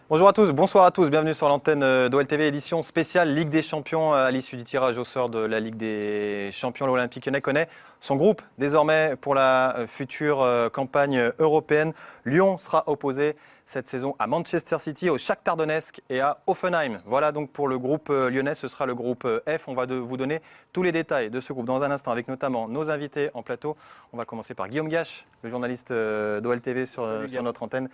Bonjour à tous, bonsoir à tous, bienvenue sur l'antenne d'OL TV, édition spéciale Ligue des Champions à l'issue du tirage au sort de la Ligue des Champions. L'Olympique Lyonnais connaît son groupe désormais pour la future campagne européenne. Lyon sera opposé cette saison à Manchester City, au Shakhtar Donetsk et à Hoffenheim. Voilà donc pour le groupe lyonnais, ce sera le groupe F. On va vous donner tous les détails de ce groupe dans un instant avec notamment nos invités en plateau. On va commencer par Guillaume Gache, le journaliste d'OL TV sur notre antenne.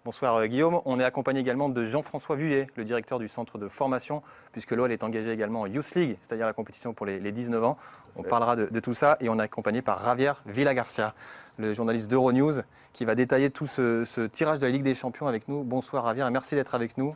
Bonsoir Guillaume, on est accompagné également de Jean-François Vuillet, le directeur du centre de formation, puisque l'OL est engagé également en Youth League, c'est-à-dire la compétition pour les 19 ans. On parlera de tout ça et on est accompagné par Javier Villagarcia, le journaliste d'Euronews, qui va détailler tout ce tirage de la Ligue des Champions avec nous. Bonsoir Javier et merci d'être avec nous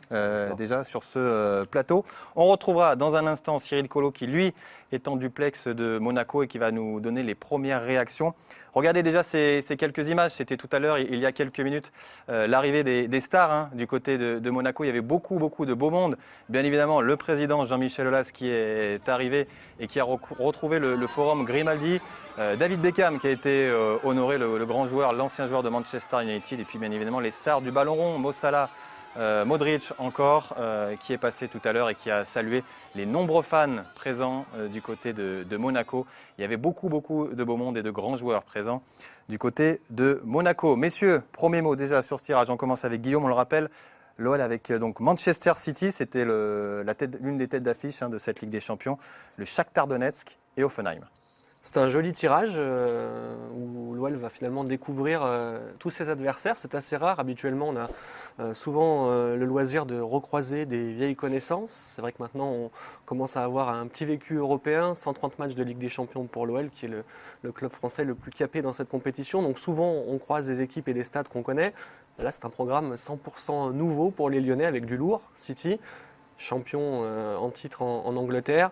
déjà sur ce plateau. On retrouvera dans un instant Cyril Collot qui lui est en duplex de Monaco et qui va nous donner les premières réactions. Regardez déjà ces quelques images, c'était tout à l'heure, il y a quelques minutes, l'arrivée des stars du côté de Monaco. Il y avait beaucoup de beau monde. Bien évidemment, le président Jean-Michel Aulas qui est arrivé et qui a retrouvé le forum Grimaldi. David Beckham qui a été honoré, le grand joueur, l'ancien joueur de Manchester United. Et puis bien évidemment les stars du ballon rond, Mo Salah, Modric encore, qui est passé tout à l'heure et qui a salué les nombreux fans présents du côté de Monaco. Il y avait beaucoup de beau monde et de grands joueurs présents du côté de Monaco. Messieurs, premier mot déjà sur ce tirage. On commence avec Guillaume, on le rappelle. L'OL avec donc Manchester City, c'était l'une des têtes d'affiche de cette Ligue des Champions, le Shakhtar Donetsk et Hoffenheim. C'est un joli tirage où l'OL va finalement découvrir tous ses adversaires. C'est assez rare. Habituellement, on a souvent le loisir de recroiser des vieilles connaissances. C'est vrai que maintenant, on commence à avoir un petit vécu européen. 130 matchs de Ligue des Champions pour l'OL, qui est le club français le plus capé dans cette compétition. Donc souvent, on croise des équipes et des stades qu'on connaît. Là, c'est un programme 100% nouveau pour les Lyonnais avec du lourd. City, champion en titre en Angleterre.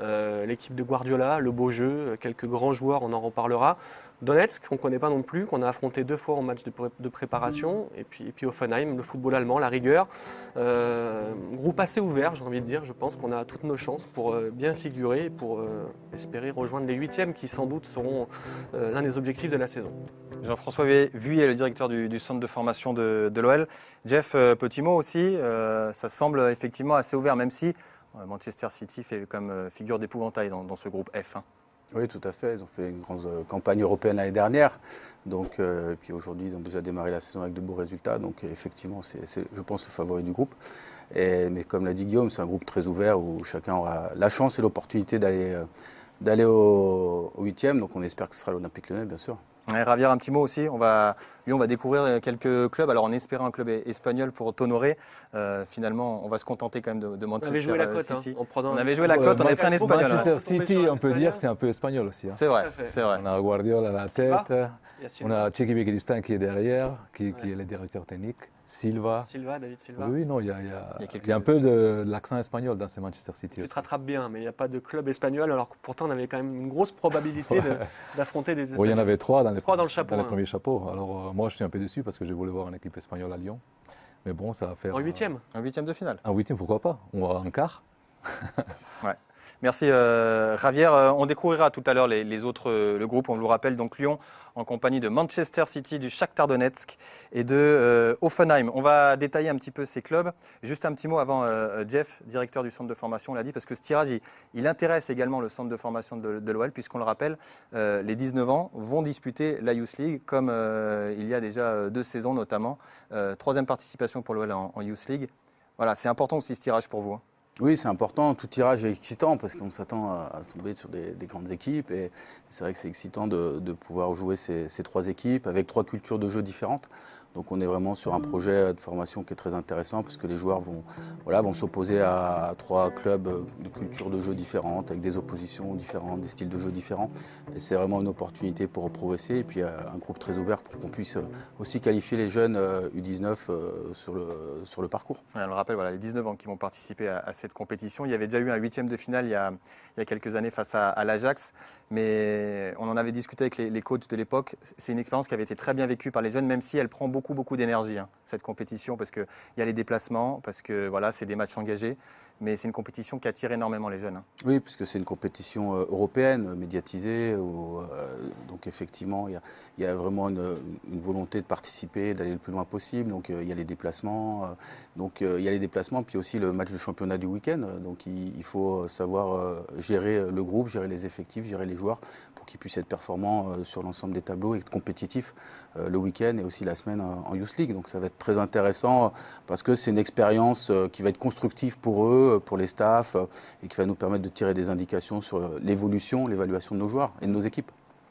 L'équipe de Guardiola, le beau jeu, quelques grands joueurs, on en reparlera. Donetsk, qu'on ne connaît pas non plus, qu'on a affronté 2 fois en match de préparation. Et puis Hoffenheim, le football allemand, la rigueur. Groupe assez ouvert, j'ai envie de dire. Je pense qu'on a toutes nos chances pour bien figurer et pour espérer rejoindre les 8e qui sans doute seront l'un des objectifs de la saison. Jean-François Vuillet, le directeur du centre de formation de l'OL. Jeff, petit mot aussi, ça semble effectivement assez ouvert, même si Manchester City fait comme figure d'épouvantail dans ce groupe F. Oui, tout à fait. Ils ont fait une grande campagne européenne l'année dernière. Donc, et puis aujourd'hui, ils ont déjà démarré la saison avec de beaux résultats. Donc, effectivement, c'est, je pense, le favori du groupe. Mais comme l'a dit Guillaume, c'est un groupe très ouvert où chacun aura la chance et l'opportunité d'aller au 8e. Donc, on espère que ce sera l'Olympique Lyonnais, bien sûr. Ouais, Javier, un petit mot aussi. On va découvrir quelques clubs. Alors, en espérant un club espagnol pour t'honorer, finalement, on va se contenter quand même de Manchester City. On avait joué la cote. On avait joué la cote, on avait pris un espagnol. Manchester City, on peut dire, c'est un peu espagnol aussi. C'est vrai. On a Guardiola à la tête, on a Tchéky Békistan qui est derrière, qui est le directeur technique. David Silva. Oui, non, il y a un peu de l'accent espagnol dans ce Manchester City. Tu te rattrapes bien, mais il n'y a pas de club espagnol, alors que pourtant on avait quand même une grosse probabilité d'affronter des Espagnols. Oui, il y en avait 3 dans les premiers chapeaux. Alors moi je suis un peu déçu parce que je voulais voir une équipe espagnole à Lyon. Mais bon, ça va faire... En 8e Un 8e de finale. Un 8e, pourquoi pas. On va en quart. Ouais. Merci Javier. On découvrira tout à l'heure les autres, le groupe. On vous rappelle donc Lyon en compagnie de Manchester City, du Shakhtar Donetsk et de Hoffenheim. On va détailler un petit peu ces clubs. Juste un petit mot avant Jeff, directeur du centre de formation, l'a dit, parce que ce tirage, il intéresse également le centre de formation de l'OL, puisqu'on le rappelle, les 19 ans vont disputer la Youth League, comme il y a déjà 2 saisons notamment. 3e participation pour l'OL en Youth League. Voilà, c'est important aussi ce tirage pour vous. Oui, c'est important. Tout tirage est excitant parce qu'on s'attend à tomber sur des grandes équipes. Et c'est vrai que c'est excitant de pouvoir jouer ces 3 équipes avec 3 cultures de jeu différentes. Donc on est vraiment sur un projet de formation qui est très intéressant parce que les joueurs vont s'opposer à 3 clubs de cultures de jeu différentes, avec des oppositions différentes, des styles de jeu différents. Et c'est vraiment une opportunité pour progresser et puis un groupe très ouvert pour qu'on puisse aussi qualifier les jeunes U19 sur le parcours. On le rappelle, voilà, les 19 ans qui vont participer à cette compétition. Il y avait déjà eu un 8e de finale il y a quelques années face à l'Ajax. Mais on en avait discuté avec les coachs de l'époque. C'est une expérience qui avait été très bien vécue par les jeunes, même si elle prend beaucoup d'énergie, cette compétition, parce qu'il y a les déplacements, parce que voilà, c'est des matchs engagés. mais c'est une compétition qui attire énormément les jeunes. Oui, puisque c'est une compétition européenne, médiatisée, donc effectivement, il y a vraiment une volonté de participer, d'aller le plus loin possible, donc il y a les déplacements, puis aussi le match de championnat du week-end, donc il faut savoir gérer le groupe, gérer les effectifs, gérer les joueurs, pour qu'ils puissent être performants sur l'ensemble des tableaux et être compétitifs le week-end et aussi la semaine en Youth League. Donc ça va être très intéressant parce que c'est une expérience qui va être constructive pour eux, pour les staffs, et qui va nous permettre de tirer des indications sur l'évolution, l'évaluation de nos joueurs et de nos équipes.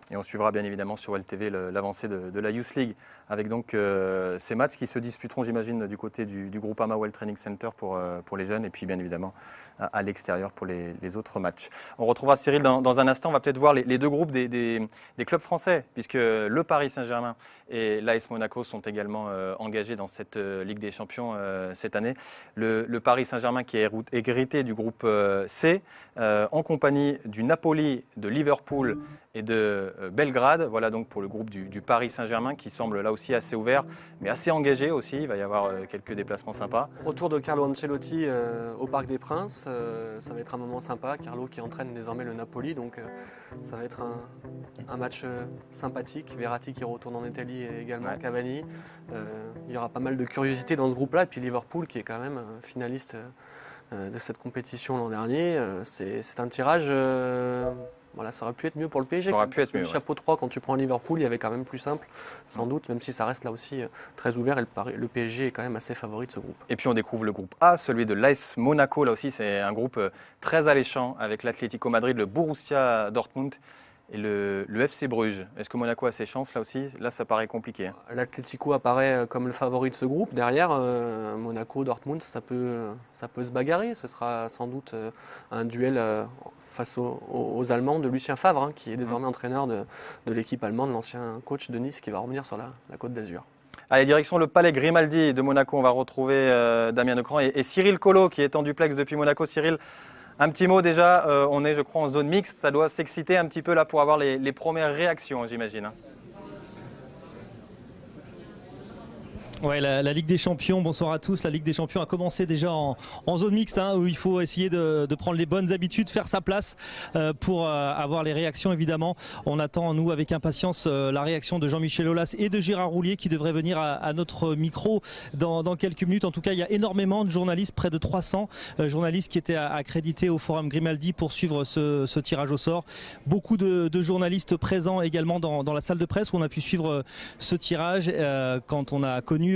Et on suivra bien évidemment sur WellTV l'avancée de la Youth League avec donc ces matchs qui se disputeront, j'imagine, du côté du Groupama Well Training Center pour les jeunes et puis bien évidemment à l'extérieur pour les autres matchs. On retrouvera Cyril dans un instant. On va peut-être voir les deux groupes des clubs français, puisque le Paris Saint-Germain et l'AS Monaco sont également engagés dans cette Ligue des Champions cette année. Le Paris Saint-Germain qui est hérité du groupe C, en compagnie du Napoli, de Liverpool et de Belgrade. Voilà donc pour le groupe du Paris Saint-Germain qui semble là aussi assez ouvert, mais assez engagé aussi. Il va y avoir quelques déplacements sympas. Retour de Carlo Ancelotti au Parc des Princes. Ça va être un moment sympa. Carlo qui entraîne désormais le Napoli, donc ça va être un match sympathique. Verratti qui retourne en Italie et également Cavani. Il y aura pas mal de curiosité dans ce groupe-là. Et puis Liverpool qui est quand même finaliste de cette compétition l'an dernier. C'est un tirage... Voilà, ça aurait pu être mieux pour le PSG. Ça aurait pu être mieux, le chapeau 3, quand tu prends Liverpool, il y avait quand même plus simple, sans doute, même si ça reste là aussi très ouvert et le PSG est quand même assez favori de ce groupe. Et puis on découvre le groupe A, celui de l'AS Monaco. Là aussi, c'est un groupe très alléchant avec l'Atlético Madrid, le Borussia Dortmund et le FC Bruges. Est-ce que Monaco a ses chances là aussi? Là, ça paraît compliqué. L'Atlético apparaît comme le favori de ce groupe. Derrière, Monaco, Dortmund, ça peut se bagarrer. Ce sera sans doute un duel face aux Allemands de Lucien Favre, qui est désormais entraîneur de l'équipe allemande, l'ancien coach de Nice qui va revenir sur la Côte d'Azur. Allez, direction le Palais Grimaldi de Monaco. On va retrouver Damien Lecran et Cyril Collot qui est en duplex depuis Monaco. Cyril, un petit mot déjà, on est je crois en zone mixte, ça doit s'exciter un petit peu là pour avoir les premières réactions, j'imagine. Ouais, la Ligue des Champions, bonsoir à tous. La Ligue des Champions a commencé déjà en zone mixte, où il faut essayer de prendre les bonnes habitudes, faire sa place pour avoir les réactions évidemment. On attend nous avec impatience la réaction de Jean-Michel Aulas et de Gérard Roulier qui devraient venir à notre micro dans quelques minutes. En tout cas, il y a énormément de journalistes, près de 300 journalistes qui étaient accrédités au Forum Grimaldi pour suivre ce tirage au sort. Beaucoup de journalistes présents également dans la salle de presse où on a pu suivre ce tirage quand on a connu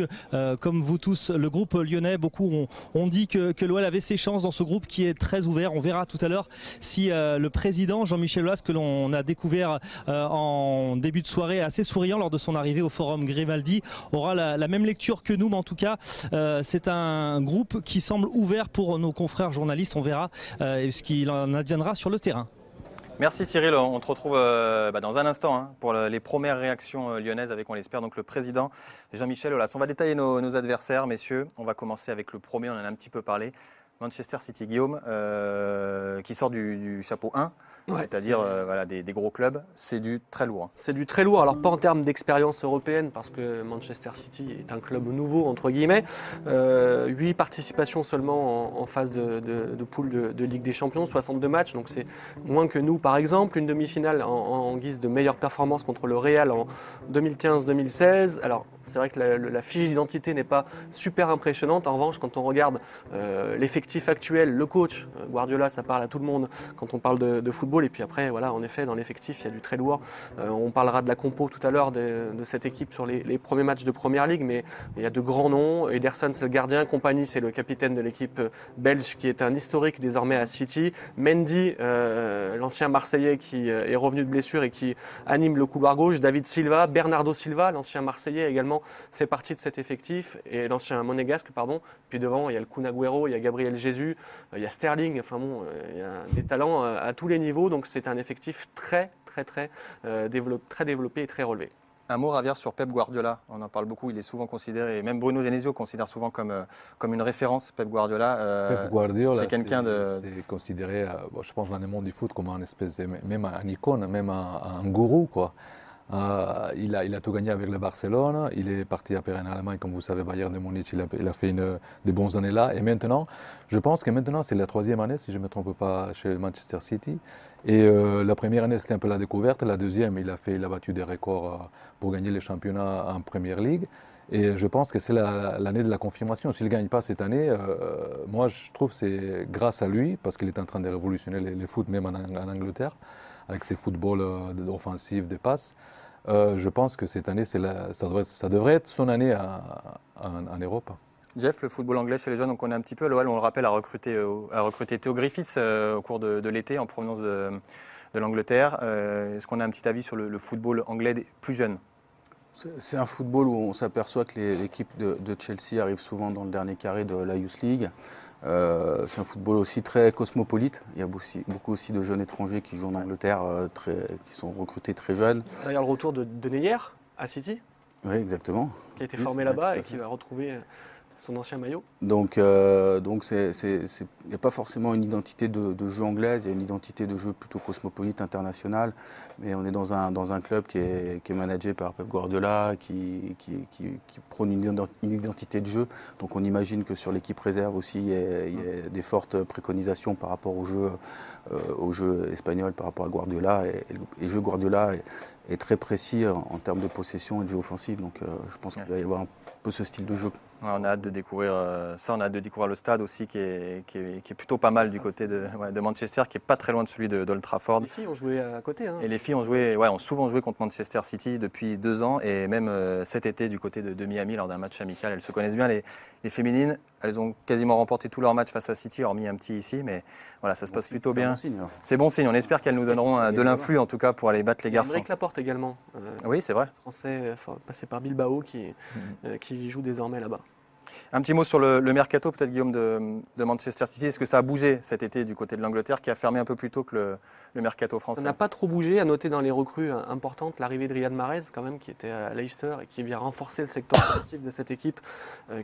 comme vous tous le groupe lyonnais. Beaucoup ont dit que l'OL avait ses chances dans ce groupe qui est très ouvert. On verra tout à l'heure si le président Jean-Michel Aulas, que l'on a découvert en début de soirée assez souriant lors de son arrivée au Forum Grimaldi, aura la même lecture que nous, mais en tout cas c'est un groupe qui semble ouvert pour nos confrères journalistes. On verra ce qu'il en adviendra sur le terrain. Merci Cyril, on te retrouve dans un instant pour les premières réactions lyonnaises avec, on l'espère, donc le président Jean-Michel Aulas. On va détailler nos adversaires, messieurs. On va commencer avec le premier, on en a un petit peu parlé. Manchester City, Guillaume, qui sort du chapeau 1, c'est-à-dire des gros clubs, c'est du très lourd. C'est du très lourd, alors pas en termes d'expérience européenne, parce que Manchester City est un club nouveau, entre guillemets. 8 participations seulement en phase de poule de Ligue des Champions, 62 matchs, donc c'est moins que nous par exemple. Une demi-finale en guise de meilleure performance contre le Real en 2015-2016. Alors c'est vrai que la fiche d'identité n'est pas super impressionnante. En revanche, quand on regarde l'effectif actuel, le coach, Guardiola, ça parle à tout le monde quand on parle de football. Et puis après, voilà, en effet, dans l'effectif, il y a du très lourd. On parlera de la compo tout à l'heure de cette équipe sur les premiers matchs de Première Ligue, mais il y a de grands noms. Ederson, c'est le gardien. Compagnie, c'est le capitaine de l'équipe belge qui est un historique désormais à City. Mendy, l'ancien Marseillais qui est revenu de blessure et qui anime le couloir gauche. David Silva, Bernardo Silva, l'ancien Marseillais également, fait partie de cet effectif, et l'ancien monégasque, pardon. Puis devant, il y a le Kun Agüero, il y a Gabriel Jesus, il y a Sterling, enfin bon, il y a des talents à tous les niveaux, donc c'est un effectif très développé et très relevé. Un mot, Javier, sur Pep Guardiola. On en parle beaucoup, il est souvent considéré, même Bruno Genesio considère souvent comme une référence Pep Guardiola. Pep Guardiola, c'est quelqu'un c'est considéré, je pense, dans le monde du foot comme une espèce de, même un icône, même un gourou, quoi. Il a tout gagné avec le Barcelone, il est parti après en Allemagne, comme vous savez, Bayern de Munich, il a fait des bonnes années là. Et maintenant, je pense que maintenant c'est la 3e année, si je ne me trompe pas, chez Manchester City. Et la première année c'était un peu la découverte, la deuxième il a battu des records pour gagner les championnats en Premier League. Et je pense que c'est l'année de la confirmation. S'il ne gagne pas cette année, moi je trouve que c'est grâce à lui, parce qu'il est en train de révolutionner les foot même en Angleterre, avec ses footballs offensifs, des passes. Je pense que cette année, ça devrait être son année en Europe. Jeff, le football anglais chez les jeunes, on connaît un petit peu. L'OL, on le rappelle, a recruté Theo Griffiths au cours de l'été en provenance de l'Angleterre. Est-ce qu'on a un petit avis sur le football anglais des plus jeunes? C'est un football où on s'aperçoit que l'équipe de Chelsea arrive souvent dans le dernier carré de la Youth League. C'est un football aussi très cosmopolite. Il y a beaucoup aussi de jeunes étrangers qui jouent en Angleterre, qui sont recrutés très jeunes. D'ailleurs, le retour de Neyer à City. Oui, exactement. Qui a été formé là-bas et qui va retrouver son ancien maillot. Donc il n'y a pas forcément une identité de jeu anglaise, il y a une identité de jeu plutôt cosmopolite, internationale. Mais on est dans un club qui est managé par Pep Guardiola, qui prône une identité de jeu. Donc on imagine que sur l'équipe réserve aussi, il y a des fortes préconisations par rapport au jeu espagnol, par rapport à Guardiola. Et le jeu Guardiola est très précis en termes de possession et de jeu offensif. Donc je pense qu'il va y avoir un peu ce style de jeu. Ouais, on a hâte de découvrir ça, on a hâte de découvrir le stade aussi qui est plutôt pas mal du côté de Manchester, qui est pas très loin de celui d'Old Trafford. Les filles ont joué à côté. Hein. Et les filles ont souvent joué contre Manchester City depuis 2 ans et même cet été du côté de Miami lors d'un match amical. Elles se connaissent bien, les féminines. Elles ont quasiment remporté tous leurs matchs face à City, hormis un petit ici, mais voilà, ça se passe plutôt bien. C'est bon signe, on espère qu'elles nous donneront de l'influx en tout cas pour aller battre les garçons. Aymeric Laporte également. Oui, c'est vrai. Français passé par Bilbao qui joue désormais là-bas. Un petit mot sur le mercato, peut-être Guillaume, de Manchester City. Est-ce que ça a bougé cet été du côté de l'Angleterre, qui a fermé un peu plus tôt que le mercato français? Ça n'a pas trop bougé. À noter dans les recrues importantes l'arrivée de Riyad Mahrez, quand même, qui était à Leicester et qui vient renforcer le secteur offensif de cette équipe,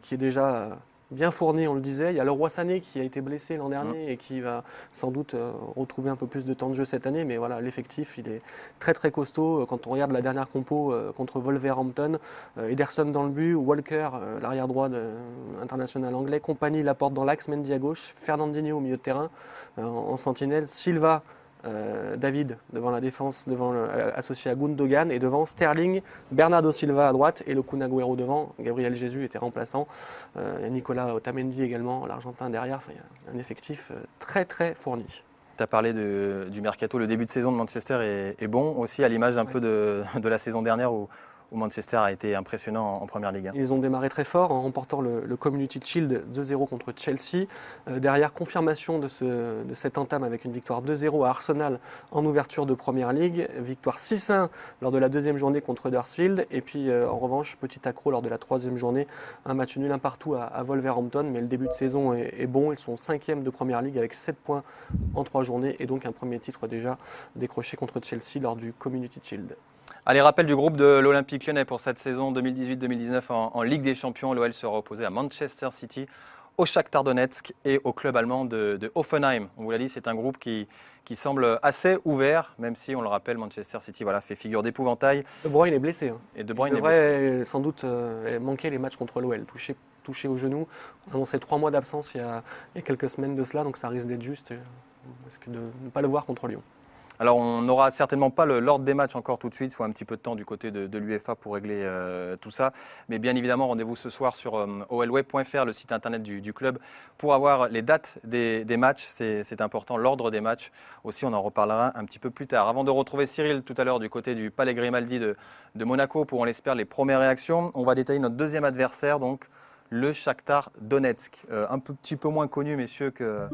qui est déjà bien fourni, on le disait. Il y a Leroy Sané qui a été blessé l'an dernier et qui va sans doute retrouver un peu plus de temps de jeu cette année. Mais voilà, l'effectif, il est très très costaud. Quand on regarde la dernière compo contre Wolverhampton, Ederson dans le but, Walker, l'arrière droit international anglais, Compagnie, Laporte dans l'axe, Mendy à gauche, Fernandinho au milieu de terrain, en sentinelle, Silva, David devant la défense, associé à Gundogan, et devant Sterling, Bernardo Silva à droite et le Kun Agüero devant. Gabriel Jesus était remplaçant. Il y a Nicolas Otamendi également, l'Argentin derrière. Enfin, il y a un effectif très très fourni. Tu as parlé du mercato, le début de saison de Manchester est bon aussi, à l'image un peu de la saison dernière où Manchester a été impressionnant en Première Ligue. Ils ont démarré très fort en remportant le Community Shield 2-0 contre Chelsea. Derrière, confirmation de cette entame avec une victoire 2-0 à Arsenal en ouverture de Première Ligue. Victoire 6-1 lors de la 2e journée contre Huddersfield. Et puis en revanche, petit accro lors de la 3e journée. Un match nul un partout à Wolverhampton. Mais le début de saison est bon. Ils sont 5e de Première Ligue avec 7 points en 3 journées. Et donc un premier titre déjà décroché contre Chelsea lors du Community Shield. Allez, rappel du groupe de l'Olympique Lyonnais pour cette saison 2018-2019 en Ligue des Champions. L'OL sera opposé à Manchester City, au Shakhtar Donetsk et au club allemand de Hoffenheim. On vous l'a dit, c'est un groupe qui semble assez ouvert, même si, on le rappelle, Manchester City fait figure d'épouvantail. De Bruyne est blessé. Et De Bruyne il devrait sans doute manquer les matchs contre l'OL, touché au genou. On a annoncé 3 mois d'absence il y a quelques semaines de cela, donc ça risque d'être juste. Risque de ne pas le voir contre Lyon. Alors on n'aura certainement pas l'ordre des matchs encore tout de suite, il faut un petit peu de temps du côté de l'UEFA pour régler tout ça. Mais bien évidemment, rendez-vous ce soir sur olweb.fr, le site internet du club, pour avoir les dates des matchs, c'est important, l'ordre des matchs. Aussi, on en reparlera un petit peu plus tard. Avant de retrouver Cyril tout à l'heure du côté du Palais Grimaldi de Monaco, pour on l'espère les premières réactions, on va détailler notre deuxième adversaire, donc le Shakhtar Donetsk, un petit peu moins connu, messieurs, que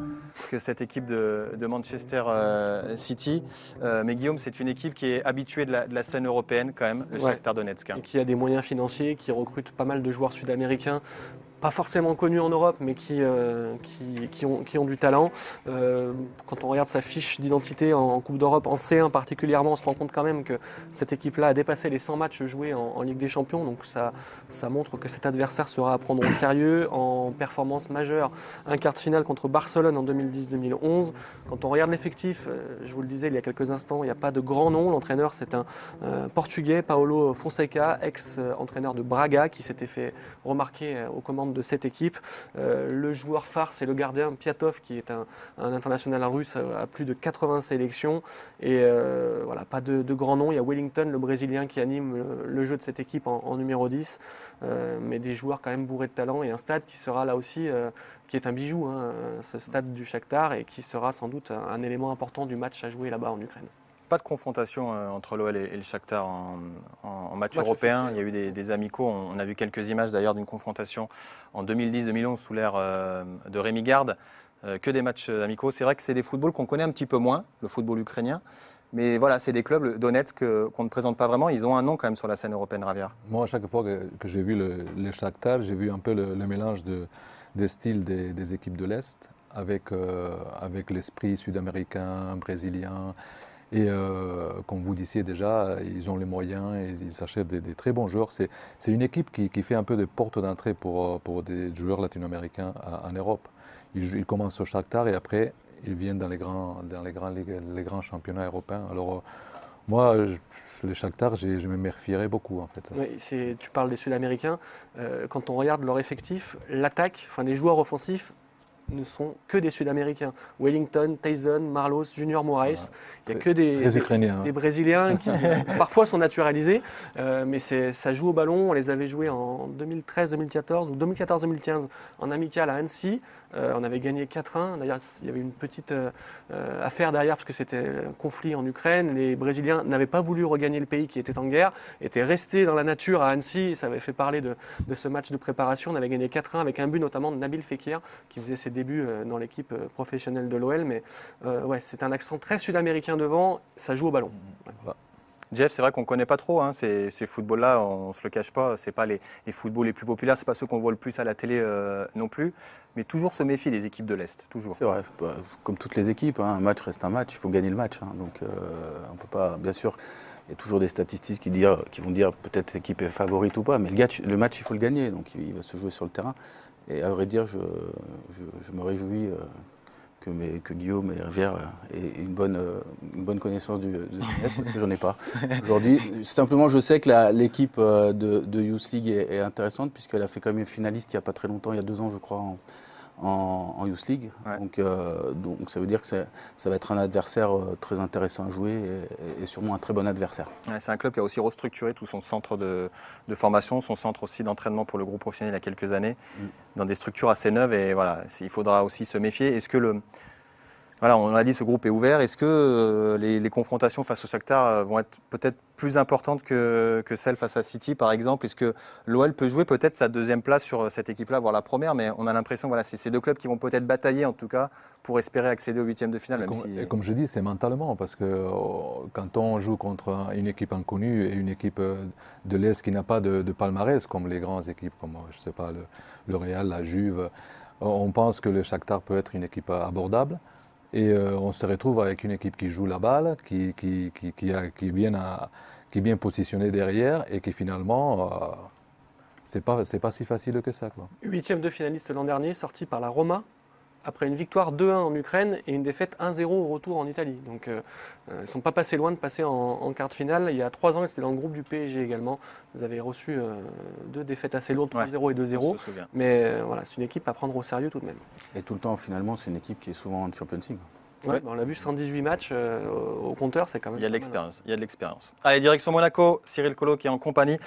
cette équipe de Manchester City. Mais Guillaume, c'est une équipe qui est habituée de la scène européenne quand même, le Shakhtar Donetsk. Et qui a des moyens financiers, qui recrute pas mal de joueurs sud-américains pas forcément connus en Europe, mais qui ont du talent. Quand on regarde sa fiche d'identité en Coupe d'Europe, en C1 particulièrement, on se rend compte quand même que cette équipe-là a dépassé les 100 matchs joués en Ligue des Champions, donc ça montre que cet adversaire sera à prendre au sérieux. En performance majeure, un quart de finale contre Barcelone en 2010-2011. Quand on regarde l'effectif, je vous le disais il y a quelques instants, il n'y a pas de grand nom. L'entraîneur, c'est un Portugais, Paulo Fonseca, ex-entraîneur de Braga, qui s'était fait remarquer aux commandes de cette équipe. Le joueur phare, c'est le gardien Piatov, qui est un international russe à plus de 80 sélections. Et voilà, pas de grand nom. Il y a Wellington, le Brésilien, qui anime le jeu de cette équipe en numéro 10. Mais des joueurs quand même bourrés de talent, et un stade qui sera là aussi, qui est un bijou, hein, ce stade du Shakhtar, et qui sera sans doute un élément important du match à jouer là-bas en Ukraine. Pas de confrontation entre l'OL et le Shakhtar en match européen. Il y a eu des amicaux. On a vu quelques images d'ailleurs d'une confrontation en 2010-2011 sous l'ère de Rémi Garde. Que des matchs amicaux. C'est vrai que c'est des footballs qu'on connaît un petit peu moins, le football ukrainien. Mais voilà, c'est des clubs d'Onetsk qu'on ne présente pas vraiment. Ils ont un nom quand même sur la scène européenne, Ravière. Moi, à chaque fois que j'ai vu le Shakhtar, j'ai vu un peu le mélange des styles des équipes de l'Est avec l'esprit sud-américain, brésilien. Et comme vous disiez déjà, ils ont les moyens et ils achètent des très bons joueurs. C'est une équipe qui fait un peu de porte d'entrée pour des joueurs latino-américains en Europe. Ils commencent au Shakhtar et après ils viennent dans les grands championnats européens. Alors moi, le Shakhtar, je me méfierais beaucoup en fait. Oui, tu parles des Sud-Américains. Quand on regarde leur effectif, l'attaque, enfin les joueurs offensifs, ne sont que des Sud-Américains. Wellington, Tyson, Marlos, Junior Moraes. Il n'y a que des Brésiliens qui parfois sont naturalisés, mais ça joue au ballon. On les avait joués en 2013-2014 ou 2014-2015 en amical à Annecy. On avait gagné 4-1. D'ailleurs, il y avait une petite affaire derrière parce que c'était un conflit en Ukraine. Les Brésiliens n'avaient pas voulu regagner le pays qui était en guerre, étaient restés dans la nature à Annecy. Ça avait fait parler de ce match de préparation. On avait gagné 4-1 avec un but notamment de Nabil Fekir qui faisait ses débuts dans l'équipe professionnelle de l'OL. Mais ouais, c'est un accent très sud-américain devant. Ça joue au ballon. Ouais. Jeff, c'est vrai qu'on ne connaît pas trop ces footballs-là, on ne se le cache pas, ce n'est pas les footballs les plus populaires, ce n'est pas ceux qu'on voit le plus à la télé non plus, mais toujours se méfier des équipes de l'Est, toujours. C'est vrai, comme toutes les équipes, hein, un match reste un match, il faut gagner le match, hein, donc on peut pas, bien sûr, il y a toujours des statistiques qui vont dire peut-être l'équipe est favorite ou pas, mais le match il faut le gagner, donc il va se jouer sur le terrain, et à vrai dire, je me réjouis que Guillaume et Rivière aient une bonne connaissance du MS parce que j'en ai pas aujourd'hui. Simplement, je sais que l'équipe de Youth League est intéressante puisqu'elle a fait quand même une finaliste il n'y a pas très longtemps, il y a 2 ans je crois, en Youth League. Ouais. Donc ça veut dire que ça va être un adversaire très intéressant à jouer et sûrement un très bon adversaire. Ouais, c'est un club qui a aussi restructuré tout son centre de formation, son centre aussi d'entraînement pour le groupe professionnel il y a quelques années, dans des structures assez neuves et voilà, il faudra aussi se méfier. Est-ce que voilà, on l'a dit, ce groupe est ouvert. Est-ce que les confrontations face au Shakhtar vont être peut-être plus importantes que celles face à City, par exemple? Est-ce que l'OL peut jouer peut-être sa 2e place sur cette équipe-là, voire la première? Mais on a l'impression que voilà, c'est ces 2 clubs qui vont peut-être batailler, en tout cas, pour espérer accéder aux 8e de finale. Et comme je dis, c'est mentalement, parce que quand on joue contre une équipe inconnue et une équipe de l'Est qui n'a pas de palmarès, comme les grandes équipes, comme je sais pas, le Real, la Juve, on pense que le Shakhtar peut être une équipe abordable. Et on se retrouve avec une équipe qui joue la balle, qui est bien positionnée derrière et qui finalement, c'est pas si facile que ça, quoi. 8e de finaliste l'an dernier, sorti par la Roma, après une victoire 2-1 en Ukraine et une défaite 1-0 au retour en Italie. Donc ils ne sont pas passés loin de passer en quart de finale. Il y a 3 ans, c'était dans le groupe du PSG également. Vous avez reçu 2 défaites assez lourdes, 3-0 et 2-0. Mais voilà, c'est une équipe à prendre au sérieux tout de même. Et tout le temps, finalement, c'est une équipe qui est souvent en Champions League. Ouais, on l'a vu, 118 matchs au compteur, c'est quand même... Il y a de l'expérience, il y a de l'expérience. Allez, direction Monaco, Cyril Collot qui est en compagnie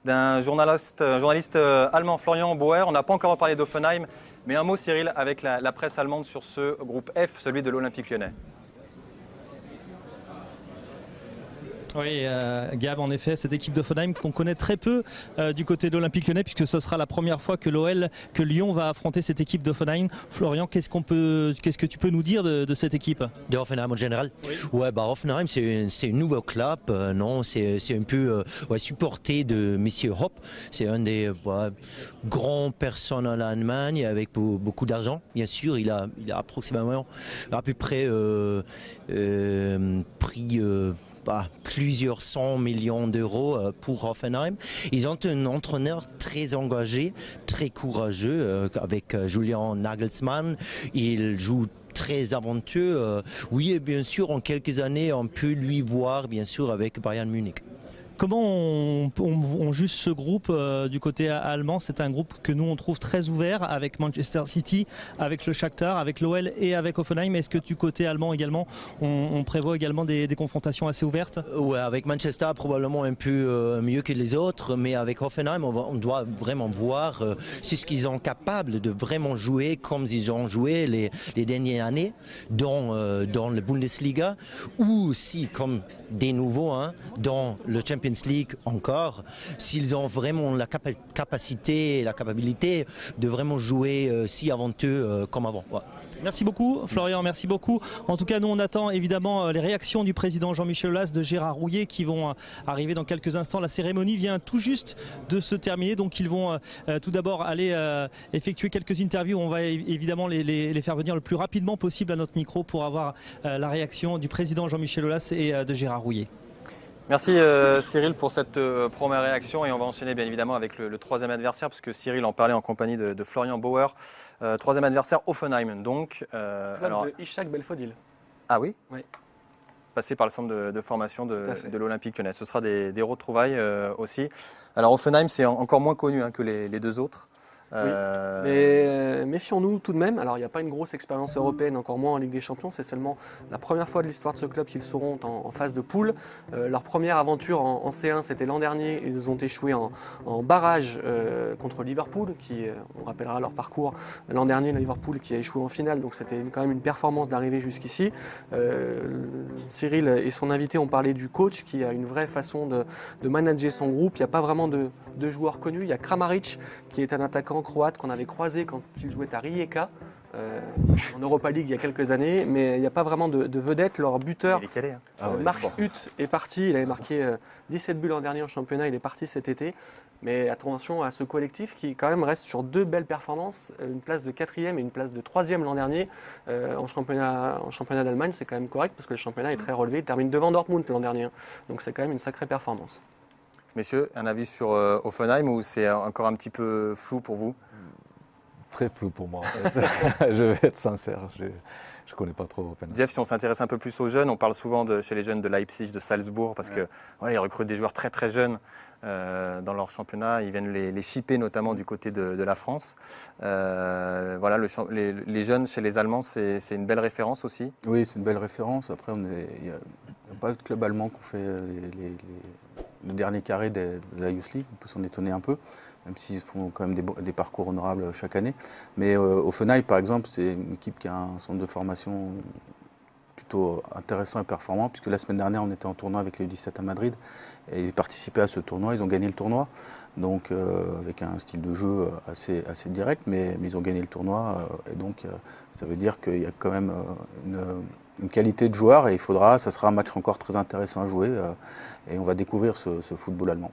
d'un journaliste allemand, Florian Bauer. On n'a pas encore parlé d'Offenheim, mais un mot, Cyril, avec la presse allemande sur ce groupe F, celui de l'Olympique Lyonnais. Oui, Gab, en effet, cette équipe d'Offenheim qu'on connaît très peu du côté de l'Olympique Lyonnais, puisque ce sera la première fois que Lyon va affronter cette équipe d'Offenheim. Florian, qu'est-ce que tu peux nous dire de cette équipe? De Hoffenheim en général. Oui. Ouais, bah Hoffenheim c'est un nouveau club, non, c'est un peu supporté de Monsieur Hopp. C'est un des grands personnes en Allemagne avec beaucoup d'argent, bien sûr. Il a approximativement à peu près pris plusieurs 100 millions d'euros pour Hoffenheim. Ils ont un entraîneur très engagé, très courageux avec Julian Nagelsmann. Il joue très aventureux. Oui, et bien sûr, en quelques années, on peut lui voir, bien sûr, avec Bayern Munich. Comment on juge ce groupe du côté allemand? C'est un groupe que nous on trouve très ouvert avec Manchester City, avec le Shakhtar, avec l'OL et avec Hoffenheim. Est-ce que du côté allemand également, on prévoit également des confrontations assez ouvertes? Oui, avec Manchester probablement un peu mieux que les autres, mais avec Hoffenheim on doit vraiment voir ce qu'ils sont capables de vraiment jouer comme ils ont joué les dernières années dans la Bundesliga, ou aussi comme des nouveaux dans le Champions League encore, s'ils ont vraiment la capacité et la capacité de vraiment jouer si avanteux comme avant. Ouais. Merci beaucoup Florian, merci beaucoup. En tout cas nous on attend évidemment les réactions du président Jean-Michel Aulas, de Gérard Rouillet qui vont arriver dans quelques instants. La cérémonie vient tout juste de se terminer, donc ils vont tout d'abord aller effectuer quelques interviews. On va évidemment les faire venir le plus rapidement possible à notre micro pour avoir la réaction du président Jean-Michel Aulas et de Gérard Rouillet. Merci Cyril pour cette première réaction, et on va enchaîner bien évidemment avec le troisième adversaire, parce que Cyril en parlait en compagnie de Florian Bauer. Troisième adversaire, Hoffenheim, donc. Alors, de Ishak Belfodil. Ah oui? Oui. Passé par le centre de formation de l'Olympique Lyonnais. Ce sera des retrouvailles aussi. Alors Hoffenheim, c'est encore moins connu que les deux autres. Oui, mais méfions-nous tout de même. Alors il n'y a pas une grosse expérience européenne, encore moins en Ligue des Champions. C'est seulement la première fois de l'histoire de ce club qu'ils seront en phase de poule. Leur première aventure en C1, c'était l'an dernier. Ils ont échoué en barrage contre Liverpool, qui, on rappellera leur parcours l'an dernier, le Liverpool qui a échoué en finale. Donc c'était quand même une performance d'arriver jusqu'ici. Cyril et son invité ont parlé du coach qui a une vraie façon de manager son groupe. Il n'y a pas vraiment de joueurs connus. Il y a Kramaric qui est un attaquant croate qu'on avait croisé quand il jouait à Rijeka en Europa League il y a quelques années, mais il n'y a pas vraiment de vedette. Leur buteur, Marc Hutt, est parti. Il avait marqué 17 buts l'an dernier en championnat. Il est parti cet été. Mais attention à ce collectif qui quand même reste sur deux belles performances, une place de 4e et une place de 3e l'an dernier en championnat d'Allemagne. C'est quand même correct parce que le championnat est très relevé. Il termine devant Dortmund l'an dernier, donc c'est quand même une sacrée performance. Messieurs, un avis sur Hoffenheim, ou c'est encore un petit peu flou pour vous? Très flou pour moi. Je vais être sincère, je ne connais pas trop Hoffenheim. Jeff, si on s'intéresse un peu plus aux jeunes, on parle souvent chez les jeunes de Leipzig, de Salzbourg, parce que ils recrutent des joueurs très très jeunes dans leur championnat. Ils viennent les shipper notamment du côté de la France. Voilà, les jeunes chez les Allemands, c'est une belle référence aussi. Oui, c'est une belle référence. Après, il n'y a pas de club allemand qui fait le dernier carré de la Youth League. On peut s'en étonner un peu, même s'ils font quand même des parcours honorables chaque année. Mais Hoffenheim, par exemple, c'est une équipe qui a un centre de formation plutôt intéressant et performant, puisque la semaine dernière, on était en tournoi avec les U17 à Madrid, et ils participaient à ce tournoi, ils ont gagné le tournoi, donc avec un style de jeu assez direct, mais ils ont gagné le tournoi, et donc ça veut dire qu'il y a quand même une qualité de joueur, et ça sera un match encore très intéressant à jouer, et on va découvrir ce football allemand.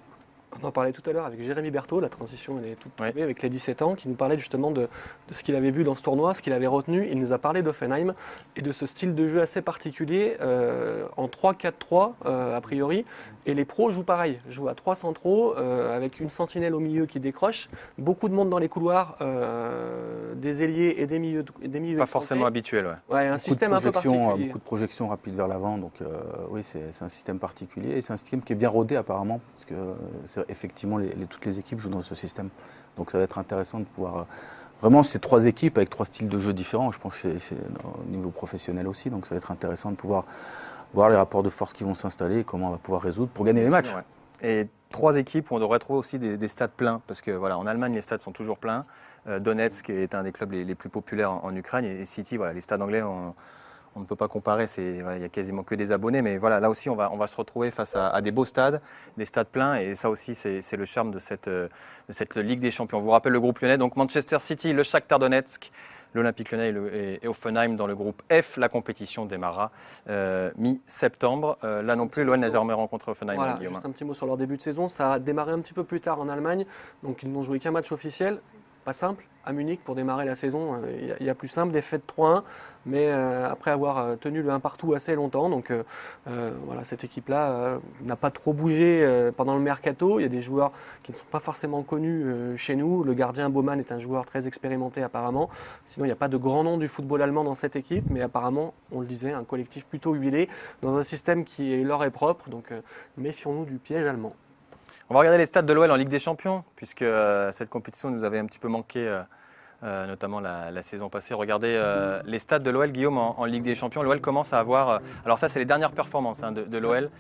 On en parlait tout à l'heure avec Jérémy Berthaud, la transition elle est toute trouvée avec les 17 ans, qui nous parlait justement de ce qu'il avait vu dans ce tournoi, ce qu'il avait retenu. Il nous a parlé d'Hoffenheim et de ce style de jeu assez particulier en 3-4-3 a priori. Et les pros jouent pareil, jouent à 3 centraux avec une sentinelle au milieu qui décroche, beaucoup de monde dans les couloirs, des ailiers et des milieux. Pas forcément habituel, ouais. Un système un peu particulier. Beaucoup de projections rapides vers l'avant, donc oui, c'est un système particulier et c'est un système qui est bien rodé apparemment, parce que effectivement toutes les équipes jouent dans ce système. Donc ça va être intéressant de pouvoir... Vraiment, c'est 3 équipes avec 3 styles de jeu différents, je pense que c'est au niveau professionnel aussi, donc ça va être intéressant de pouvoir voir les rapports de force qui vont s'installer et comment on va pouvoir résoudre pour gagner les matchs. Ouais. Et 3 équipes où on devrait trouver aussi des stades pleins, parce que voilà, en Allemagne les stades sont toujours pleins. Donetsk est un des clubs les plus populaires en Ukraine, et City, voilà, les stades anglais on ne peut pas comparer, il y a quasiment que des abonnés, mais voilà, là aussi on va se retrouver face à des beaux stades, des stades pleins, et ça aussi c'est le charme de cette Ligue des Champions. Je vous rappelle le groupe lyonnais, donc Manchester City, le Shakhtar Donetsk, l'Olympique Lyonnais et Hoffenheim dans le groupe F. La compétition démarrera mi-septembre. Là non plus, l'OL n'a jamais rencontré Hoffenheim. Voilà, Guillaume. juste un petit mot sur leur début de saison. Ça a démarré un petit peu plus tard en Allemagne, donc ils n'ont joué qu'un match officiel. Pas simple, à Munich pour démarrer la saison, il y a plus simple, défaite 3-1, mais après avoir tenu le 1 partout assez longtemps, donc voilà, cette équipe-là n'a pas trop bougé pendant le mercato. Il y a des joueurs qui ne sont pas forcément connus chez nous. Le gardien Baumann est un joueur très expérimenté apparemment. Sinon, il n'y a pas de grand nom du football allemand dans cette équipe, mais apparemment, on le disait, un collectif plutôt huilé dans un système qui leur est propre, donc méfions-nous du piège allemand. On va regarder les stats de l'OL en Ligue des Champions, puisque cette compétition nous avait un petit peu manqué, notamment la saison passée. Regardez les stats de l'OL, Guillaume, en Ligue des Champions. L'OL commence à avoir... alors ça, c'est les dernières performances de l'OL.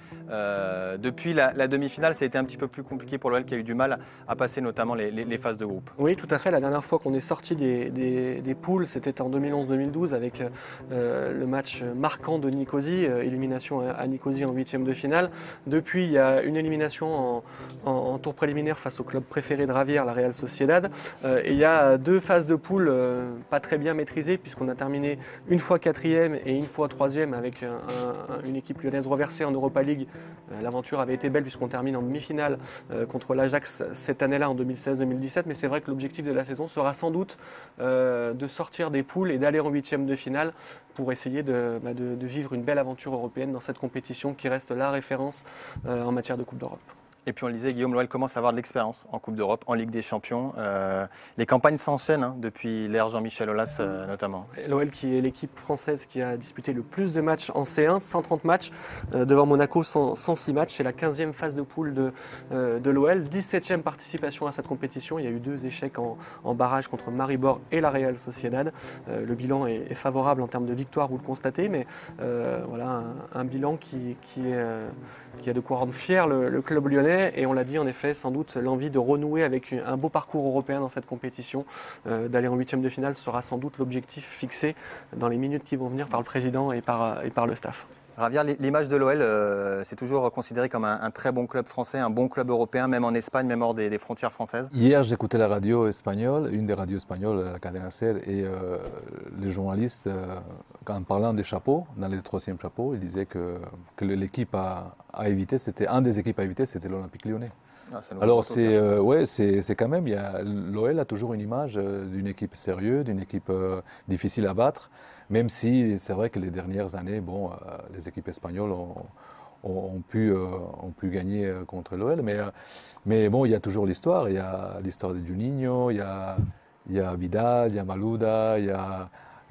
Depuis la demi-finale, ça a été un petit peu plus compliqué pour l'OL qui a eu du mal à passer notamment les phases de groupe. Oui, tout à fait. La dernière fois qu'on est sorti des poules, c'était en 2011-2012 avec le match marquant de Nicosie, élimination à Nicosie en huitième de finale. Depuis, il y a une élimination en tour préliminaire face au club préféré de Javier, la Real Sociedad. Et il y a deux phases de poule pas très bien maîtrisées, puisqu'on a terminé une fois quatrième et une fois troisième avec une équipe lyonnaise reversée en Europa League. L'aventure avait été belle puisqu'on termine en demi-finale contre l'Ajax cette année-là en 2016-2017, mais c'est vrai que l'objectif de la saison sera sans doute de sortir des poules et d'aller en huitième de finale pour essayer de vivre une belle aventure européenne dans cette compétition qui reste la référence en matière de Coupe d'Europe. Et puis on le disait, Guillaume, l'OL commence à avoir de l'expérience en Coupe d'Europe, en Ligue des Champions. Les campagnes s'enchaînent depuis l'ère Jean-Michel Aulas notamment. L'OL qui est l'équipe française qui a disputé le plus de matchs en C1, 130 matchs, devant Monaco 106 matchs. C'est la 15e phase de poule de l'OL, 17e participation à cette compétition. Il y a eu 2 échecs en barrage contre Maribor et la Real Sociedad. Le bilan est favorable en termes de victoire, vous le constatez, mais voilà un bilan qui a de quoi rendre fier le club lyonnais. Et on l'a dit en effet, sans doute l'envie de renouer avec un beau parcours européen dans cette compétition, d'aller en huitième de finale sera sans doute l'objectif fixé dans les minutes qui vont venir par le président et par le staff. Javier, l'image de l'OL, c'est toujours considéré comme un très bon club français, un bon club européen, même en Espagne, même hors des frontières françaises. Hier, j'écoutais la radio espagnole, une des radios espagnoles, la Cadena Ser, et les journalistes, en parlant des chapeaux, dans les 3e chapeaux, ils disaient que l'équipe à éviter, un des équipes à éviter, c'était l'Olympique Lyonnais. Ah, alors c'est quand même, l'OL a toujours une image d'une équipe sérieuse, d'une équipe difficile à battre, même si c'est vrai que les dernières années, bon, les équipes espagnoles ont pu gagner contre l'OL, mais bon, il y a toujours l'histoire, il y a l'histoire de Juninho, il y a Vidal, il y a Malouda, il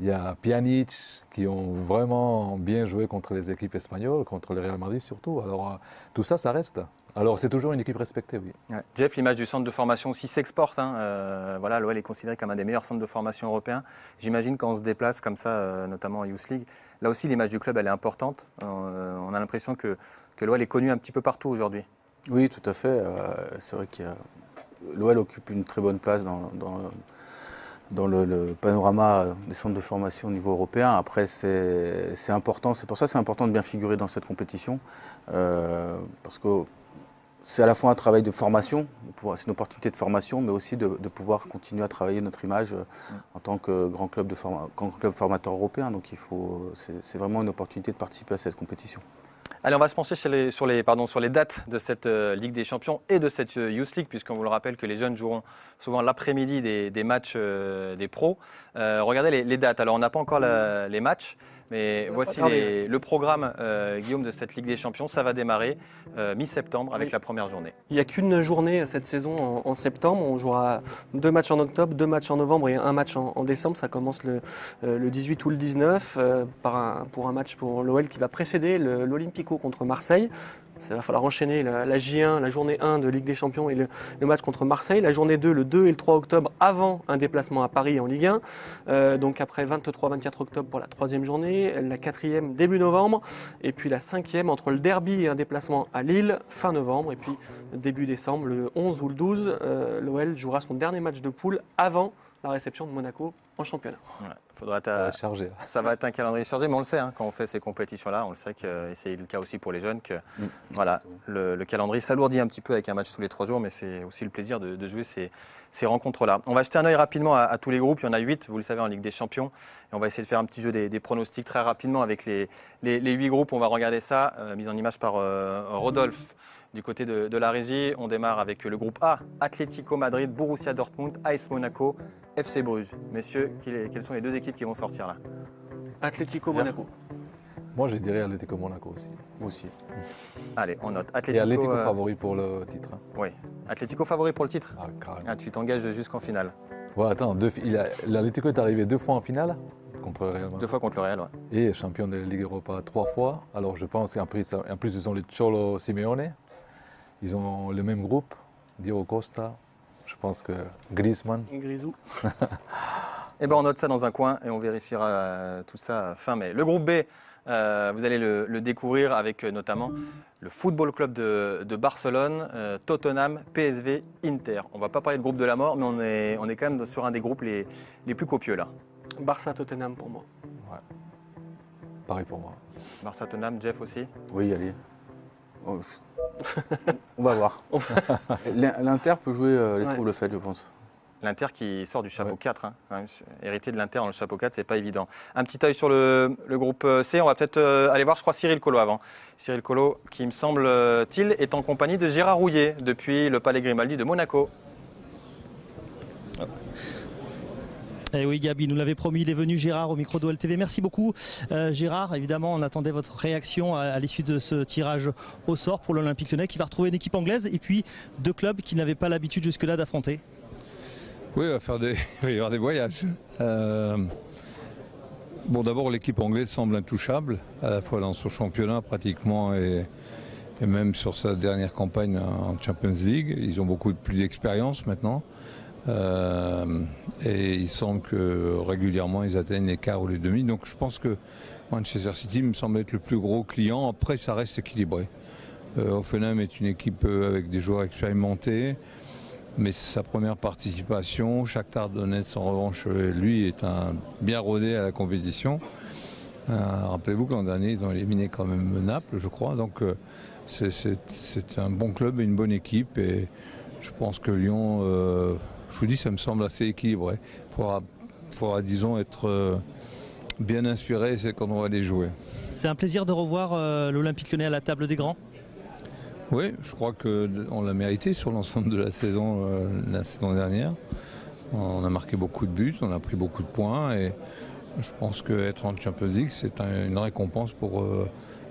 y a Pjanic qui ont vraiment bien joué contre les équipes espagnoles, contre le Real Madrid surtout. Alors tout ça, ça reste. Alors c'est toujours une équipe respectée, oui. Ouais. Jeff, l'image du centre de formation aussi s'exporte. Voilà, l'OL est considéré comme un des meilleurs centres de formation européens. J'imagine quand on se déplace comme ça, notamment en Youth League, là aussi l'image du club elle est importante. On a l'impression que l'OL est connu un petit peu partout aujourd'hui. Oui, tout à fait. C'est vrai que l'OL occupe une très bonne place dans le panorama des centres de formation au niveau européen. Après, c'est important, c'est pour ça que c'est important de bien figurer dans cette compétition, parce que c'est à la fois un travail de formation, c'est une opportunité de formation, mais aussi de pouvoir continuer à travailler notre image en tant que grand club formateur européen. Donc c'est vraiment une opportunité de participer à cette compétition. Allez, on va se pencher sur les dates de cette Ligue des Champions et de cette Youth League, puisqu'on vous le rappelle que les jeunes joueront souvent l'après-midi des matchs des pros. Regardez les dates. Alors, on n'a pas encore les matchs, mais voici le programme, Guillaume, de cette Ligue des Champions. Ça va démarrer mi-septembre avec la première journée. Il n'y a qu'une journée cette saison en septembre. On jouera 2 matchs en octobre, 2 matchs en novembre et un match en décembre. Ça commence le 18 ou le 19 pour un match pour l'OL qui va précéder l'Olympico contre Marseille. Ça va falloir enchaîner la J1, la journée 1 de Ligue des Champions et le match contre Marseille. La journée 2, le 2 et le 3 octobre, avant un déplacement à Paris en Ligue 1. Donc après 23-24 octobre pour la 3e journée, la 4e début novembre, et puis la 5e entre le derby et un déplacement à Lille fin novembre. Et puis début décembre, le 11 ou le 12, l'OL jouera son dernier match de poule avant la réception de Monaco en championnat. Ouais. faudra chargé. ça va être un calendrier chargé, mais on le sait, hein, quand on fait ces compétitions-là, on le sait que et c'est le cas aussi pour les jeunes, que voilà, le calendrier s'alourdit un petit peu avec un match tous les 3 jours, mais c'est aussi le plaisir de jouer ces rencontres-là. On va jeter un œil rapidement à tous les groupes, il y en a 8, vous le savez, en Ligue des Champions, et on va essayer de faire un petit jeu des pronostics très rapidement avec les 8 groupes. On va regarder ça, mise en image par Rodolphe. Du côté de la régie, on démarre avec le groupe A, Atlético Madrid, Borussia Dortmund, AS Monaco, FC Bruges. Messieurs, quelles sont les 2 équipes qui vont sortir là? Atlético Monaco. Moi, je dirais Atlético Monaco aussi. Moi aussi. Allez, on note. Et Atlético favori pour le titre. Hein. Oui. Atlético favori pour le titre? Ah, carrément. Ah, tu t'engages jusqu'en finale. Ouais, attends, l'Atlético est arrivé 2 fois en finale contre le Real Madrid. 2 fois contre le Real, ouais. Et champion de la Ligue Europa 3 fois. Alors je pense qu'en plus, ils ont le Cholo Simeone. Ils ont le même groupe, Diogo Costa, je pense que Griezmann. Grisou. Eh ben on note ça dans un coin et on vérifiera tout ça fin mai. Le groupe B, vous allez le découvrir avec notamment le Football Club de Barcelone, Tottenham, PSV, Inter. On va pas parler de groupe de la mort, mais on est quand même sur un des groupes les plus copieux là. Barça-Tottenham pour moi. Ouais. Pareil pour moi. Barça-Tottenham, Jeff aussi? Oui, allez. Oh. On va voir. L'Inter peut jouer les troubles faits, je pense. L'Inter qui sort du chapeau 4, hein. Hérité de l'Inter dans le chapeau 4, c'est pas évident. Un petit œil sur le groupe C, on va peut-être aller voir, je crois, Cyril Collot avant. Cyril Collot, qui me semble-t-il, est en compagnie de Gérard Rouillet depuis le Palais Grimaldi de Monaco. Eh oui, Gabi, nous l'avait promis, il est venu, Gérard, au micro d'OL TV. Merci beaucoup, Gérard. Évidemment, on attendait votre réaction à l'issue de ce tirage au sort pour l'Olympique Lyonnais, qui va retrouver une équipe anglaise et puis 2 clubs qui n'avaient pas l'habitude jusque-là d'affronter. Oui, il va y avoir des voyages. Bon, d'abord, l'équipe anglaise semble intouchable, à la fois dans son championnat pratiquement et même sur sa dernière campagne en Champions League. Ils ont beaucoup plus d'expérience maintenant. Et il semble que régulièrement ils atteignent les quarts ou les demi. Donc je pense que Manchester City me semble être le plus gros client. Après, ça reste équilibré. Hoffenheim est une équipe avec des joueurs expérimentés, mais c'est sa première participation. Shakhtar Donetsk, en revanche, lui est bien rodé à la compétition. Rappelez-vous que l'an dernier ils ont éliminé quand même Naples, je crois. Donc c'est un bon club et une bonne équipe. Et je pense que Lyon, je vous dis, ça me semble assez équilibré. Il faudra, disons, être bien inspiré, c'est quand on va les jouer. C'est un plaisir de revoir l'Olympique Lyonnais à la table des grands. Oui, je crois qu'on l'a mérité sur l'ensemble de la saison dernière. On a marqué beaucoup de buts, on a pris beaucoup de points et je pense qu'être en Champions League, c'est une récompense pour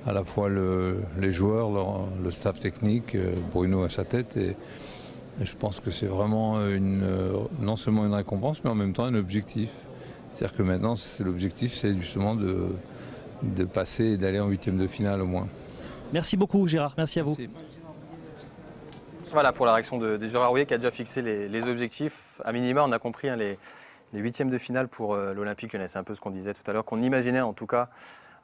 à la fois les joueurs, le staff technique, Bruno à sa tête. Et je pense que c'est vraiment non seulement une récompense, mais en même temps un objectif. C'est-à-dire que maintenant, l'objectif, c'est justement de passer et d'aller en 8e de finale au moins. Merci beaucoup, Gérard. Merci à vous. Merci. Voilà pour la réaction de Gérard Rouillet qui a déjà fixé les objectifs. À minima, on a compris les 8e de finale pour l'Olympique Lyonnais. C'est un peu ce qu'on disait tout à l'heure, qu'on imaginait en tout cas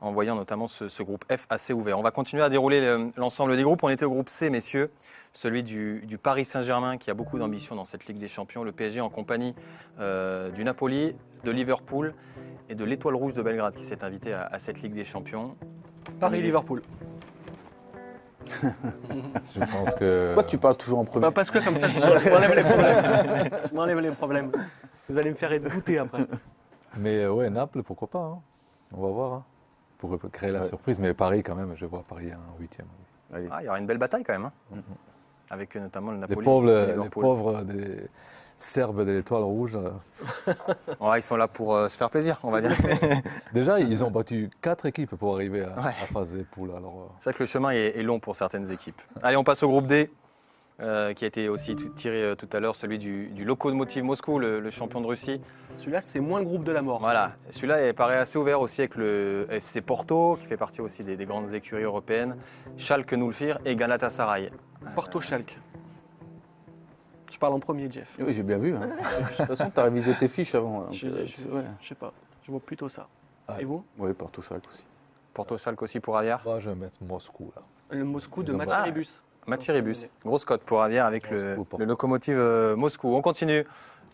en voyant notamment ce groupe F assez ouvert. On va continuer à dérouler l'ensemble des groupes. On était au groupe C, messieurs, celui du Paris Saint-Germain qui a beaucoup d'ambition dans cette Ligue des Champions. Le PSG en compagnie du Napoli, de Liverpool et de l'Étoile Rouge de Belgrade qui s'est invité à cette Ligue des Champions. Paris-Liverpool. Je pense que... Pourquoi tu parles toujours en premier? Bah parce que comme ça, je m'enlève les problèmes. Je m'enlève les problèmes. Vous allez me faire douter après. Mais ouais, Naples, pourquoi pas, hein. On va voir, hein. Pour créer la surprise. Mais Paris, quand même, je vois Paris en 8e. Ah, il y aura une belle bataille quand même, hein. Avec notamment le Napoli. Les pauvres des Serbes de l'Étoile Rouge. Ouais, ils sont là pour se faire plaisir, on va dire. Déjà, ils ont battu 4 équipes pour arriver à la phase des poules. C'est vrai que le chemin est long pour certaines équipes. Allez, on passe au groupe D, qui a été aussi tiré tout à l'heure, celui du Lokomotiv Moscou, le champion de Russie. Celui-là, c'est moins le groupe de la mort. Voilà, celui-là il paraît assez ouvert aussi avec le FC Porto, qui fait partie aussi des grandes écuries européennes, Schalke 04 et Galatasaray. Porto-Schalke. Je parle en premier, Jeff. Oui, j'ai bien vu. Hein. De toute façon, tu as révisé tes fiches avant. Donc, je sais pas, je vois plutôt ça. Et vous? Oui, Porto-Schalke aussi. Porto-Schalke aussi pour Aviar. Moi, je vais mettre Moscou, là. Le Moscou de Mathieu Mathieu Rébus, grosse cote pour Aviar avec le Lokomotiv Moscou. On continue.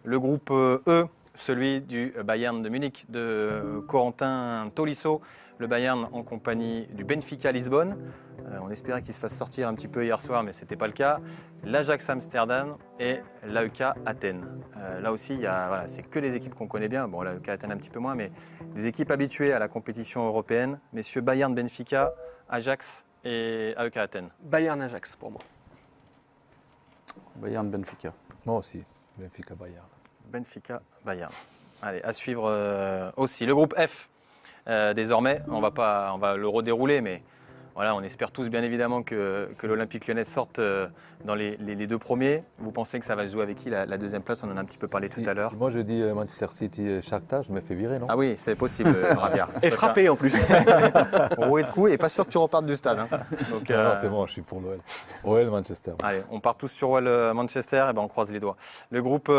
Le groupe E, celui du Bayern de Munich de Corentin Tolisso. Le Bayern en compagnie du Benfica Lisbonne. On espérait qu'il se fasse sortir un petit peu hier soir, mais ce n'était pas le cas. L'Ajax Amsterdam et l'AEK Athènes. Là aussi, voilà, c'est que les équipes qu'on connaît bien. Bon, l'AEK Athènes un petit peu moins, mais des équipes habituées à la compétition européenne. Messieurs, Bayern, Benfica, Ajax et AEK Athènes. Bayern Ajax pour moi. Bayern Benfica. Moi aussi, Benfica Bayern. Benfica Bayern. Allez, à suivre aussi. Le groupe F. Désormais, on va le redérouler, mais voilà, on espère tous bien évidemment que l'Olympique Lyonnais sorte dans les 2 premiers. Vous pensez que ça va se jouer avec qui la deuxième place? On en a un petit peu parlé tout à l'heure. Si moi je dis Manchester City Shakhtar, je me fais virer, non? Ah oui, c'est possible, Ravière. Et frappé en plus. Roué de coups et pas sûr que tu repartes du stade. Hein. Donc, Non, c'est bon, je suis pour l'OL. OL Manchester. Allez, on part tous sur OL Manchester, et ben on croise les doigts. Le groupe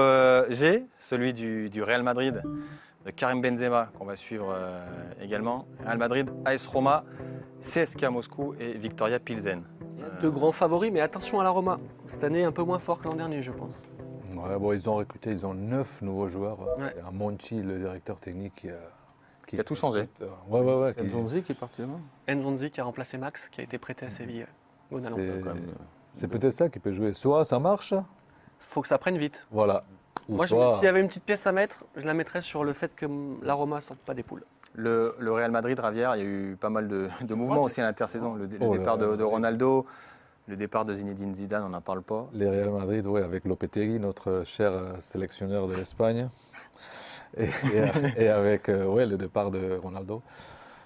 G, celui du Real Madrid, de Karim Benzema, qu'on va suivre également. Real Madrid, AS Roma, CSKA Moscou et Victoria Pilsen. Deux grands favoris, mais attention à la Roma. Cette année, un peu moins fort que l'an dernier, je pense. Ouais, bon, ils ont recruté, ils ont 9 nouveaux joueurs. Ouais. Il y a Monchi, le directeur technique, Qui a tout changé. Ouais. C'est Nzonzi qui est parti là-bas. Nzonzi qui a remplacé Max, qui a été prêté à Séville. C'est peut-être ça qui peut jouer. Soit ça marche, Faut que ça prenne vite. voilà. Ou Moi, soit... s'il y avait une petite pièce à mettre, je la mettrais sur le fait que la Roma ne sorte pas des poules. Le Real Madrid, Ravière, il y a eu pas mal de mouvements aussi à l'intersaison. Le Oh, départ de Ronaldo, le départ de Zinedine Zidane, on n'en parle pas. Les Real Madrid, oui, avec Lopetegui, notre cher sélectionneur de l'Espagne, et avec le départ de Ronaldo.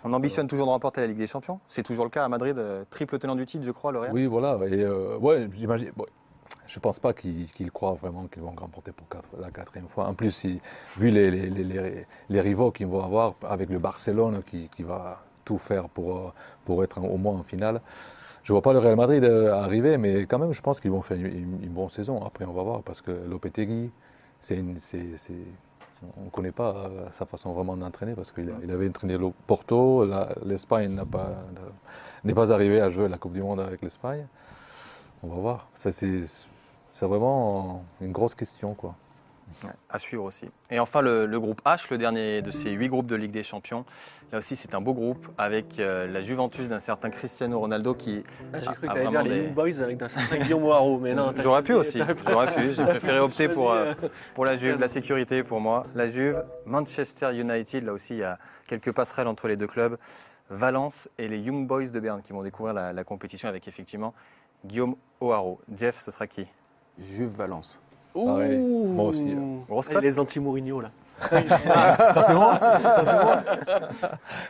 On ambitionne toujours de remporter la Ligue des Champions. C'est toujours le cas à Madrid, triple tenant du titre, je crois, le Real. Oui, voilà. Et ouais, j'imagine. Bon, je ne pense pas qu'ils croient vraiment qu'ils vont remporter pour la 4e fois. En plus, vu les rivaux qu'ils vont avoir avec le Barcelone qui va tout faire pour être au moins en finale. Je ne vois pas le Real Madrid arriver, mais quand même, je pense qu'ils vont faire une bonne saison. Après, on va voir, parce que Lopetegui, on ne connaît pas sa façon vraiment d'entraîner, parce qu'il avait entraîné le Porto, l'Espagne n'est pas arrivée à jouer la Coupe du Monde avec l'Espagne. On va voir. C'est vraiment une grosse question, quoi. Ouais, à suivre aussi. Et enfin le groupe H, le dernier de ces 8 groupes de Ligue des Champions. Là aussi c'est un beau groupe avec la Juventus d'un certain Cristiano Ronaldo qui J'ai cru que a tu allais dire vraiment les des... Young Boys avec un certain Guillaume Moirot, mais non. J'aurais pu aussi, j'ai préféré opter pour la Juve, la choisi, sécurité pour moi. La Juve, Manchester United, là aussi il y a quelques passerelles entre les deux clubs. Valence et les Young Boys de Berne qui vont découvrir la compétition avec effectivement Guillaume O'Haraud. Jeff, ce sera qui? Juve Valence. Pareil, moi aussi. Grosse Et cote. les anti-Mourinho là.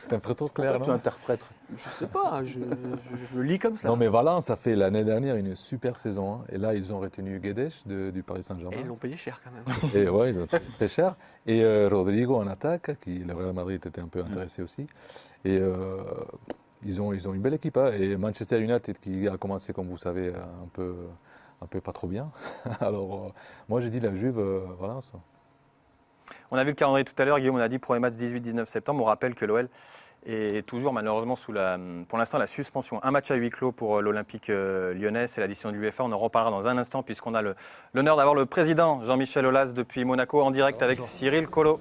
C'est un peu trop clair, Tu non? interprètes. Je sais pas, je lis comme ça. Non, mais Valence a fait l'année dernière une super saison. Hein. Et là, ils ont retenu Guedes du Paris Et Saint-Germain. ils l'ont payé cher quand même. Et ouais, ils ont très cher. Et Rodrigo en attaque, le Real Madrid était un peu intéressé aussi. Et ils ont une belle équipe. Hein. Et Manchester United qui a commencé, comme vous savez, un peu pas trop bien. Alors, moi, j'ai dit la Juve, Valence. On a vu le calendrier tout à l'heure, Guillaume, on a dit premier match 18-19 septembre. On rappelle que l'OL est toujours malheureusement pour l'instant la suspension. Un match à huis clos pour l'Olympique lyonnais, c'est l'addition de l'UEFA. On en reparlera dans un instant puisqu'on a l'honneur d'avoir le président Jean-Michel Aulas depuis Monaco en direct avec Cyril Collot.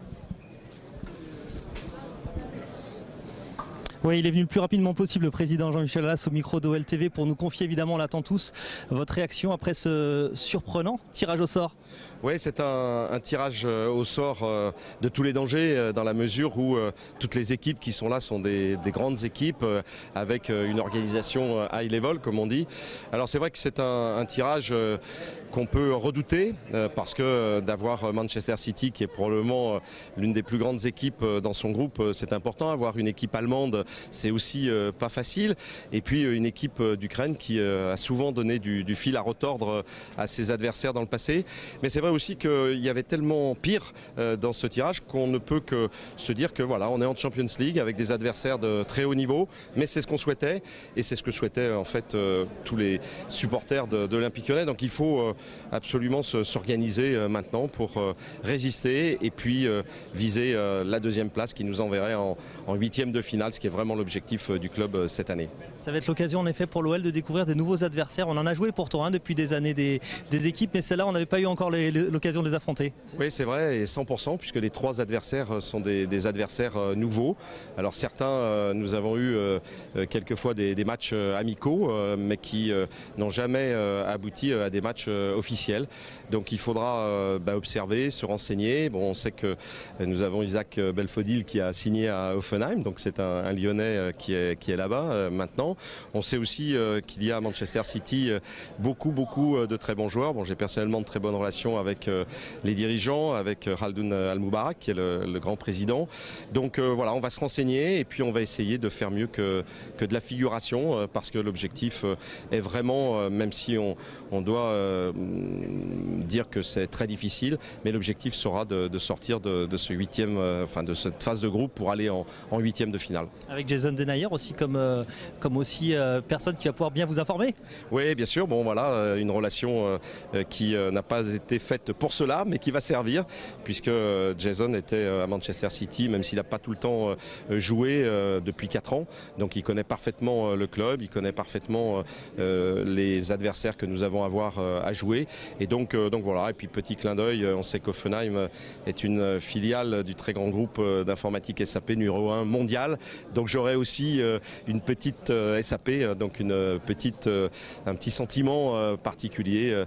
Oui, il est venu le plus rapidement possible, le président Jean-Michel Aulas, au micro d'OL TV pour nous confier, évidemment, on l'attend tous, votre réaction après ce surprenant tirage au sort. Oui, c'est un tirage au sort de tous les dangers, dans la mesure où toutes les équipes qui sont là sont des grandes équipes avec une organisation high level, comme on dit. Alors c'est vrai que c'est un tirage qu'on peut redouter parce que d'avoir Manchester City, qui est probablement l'une des plus grandes équipes dans son groupe, c'est important. Avoir une équipe allemande, c'est aussi pas facile. Et puis une équipe d'Ukraine qui a souvent donné du fil à retordre à ses adversaires dans le passé. Mais c'est vrai aussi qu'il y avait tellement pire dans ce tirage qu'on ne peut que se dire que voilà, on est en Champions League avec des adversaires de très haut niveau, mais c'est ce qu'on souhaitait et c'est ce que souhaitaient en fait tous les supporters de l'Olympique Lyonnais. Donc il faut absolument s'organiser maintenant pour résister et puis viser la deuxième place qui nous enverrait en 8e de finale, ce qui est vraiment vraiment l'objectif du club cette année. Ça va être l'occasion en effet pour l'OL de découvrir des nouveaux adversaires. On en a joué pourtant depuis des années des équipes, mais celle-là on n'avait pas eu encore l'occasion de les affronter. Oui, c'est vrai, et 100%, puisque les 3 adversaires sont des adversaires nouveaux. Alors certains, nous avons eu quelquefois des matchs amicaux, mais qui n'ont jamais abouti à des matchs officiels. Donc il faudra observer, se renseigner. Bon, on sait que nous avons Isaac Belfodil qui a signé à Hoffenheim, donc c'est un Lyonnais qui est là-bas maintenant. On sait aussi qu'il y a à Manchester City beaucoup de très bons joueurs. Bon, j'ai personnellement de très bonnes relations avec les dirigeants, avec Khaldoun Al-Moubarak qui est le grand président. Donc voilà, on va se renseigner et puis on va essayer de faire mieux que de la figuration parce que l'objectif est vraiment, même si on doit dire que c'est très difficile, mais l'objectif sera de sortir de ce de cette phase de groupe pour aller en 8e de finale. Avec Jason Denayer aussi comme aussi personne qui va pouvoir bien vous informer. Oui, bien sûr. Bon, voilà, une relation qui n'a pas été faite pour cela, mais qui va servir, puisque Jason était à Manchester City, même s'il n'a pas tout le temps joué depuis 4 ans. Donc il connaît parfaitement le club, il connaît parfaitement les adversaires que nous avons à avoir à jouer. Et donc voilà, et puis petit clin d'œil, on sait qu'Hoffenheim est une filiale du très grand groupe d'informatique SAP numéro 1 mondial. Donc j'aurai aussi une petite SAP, donc un petit sentiment particulier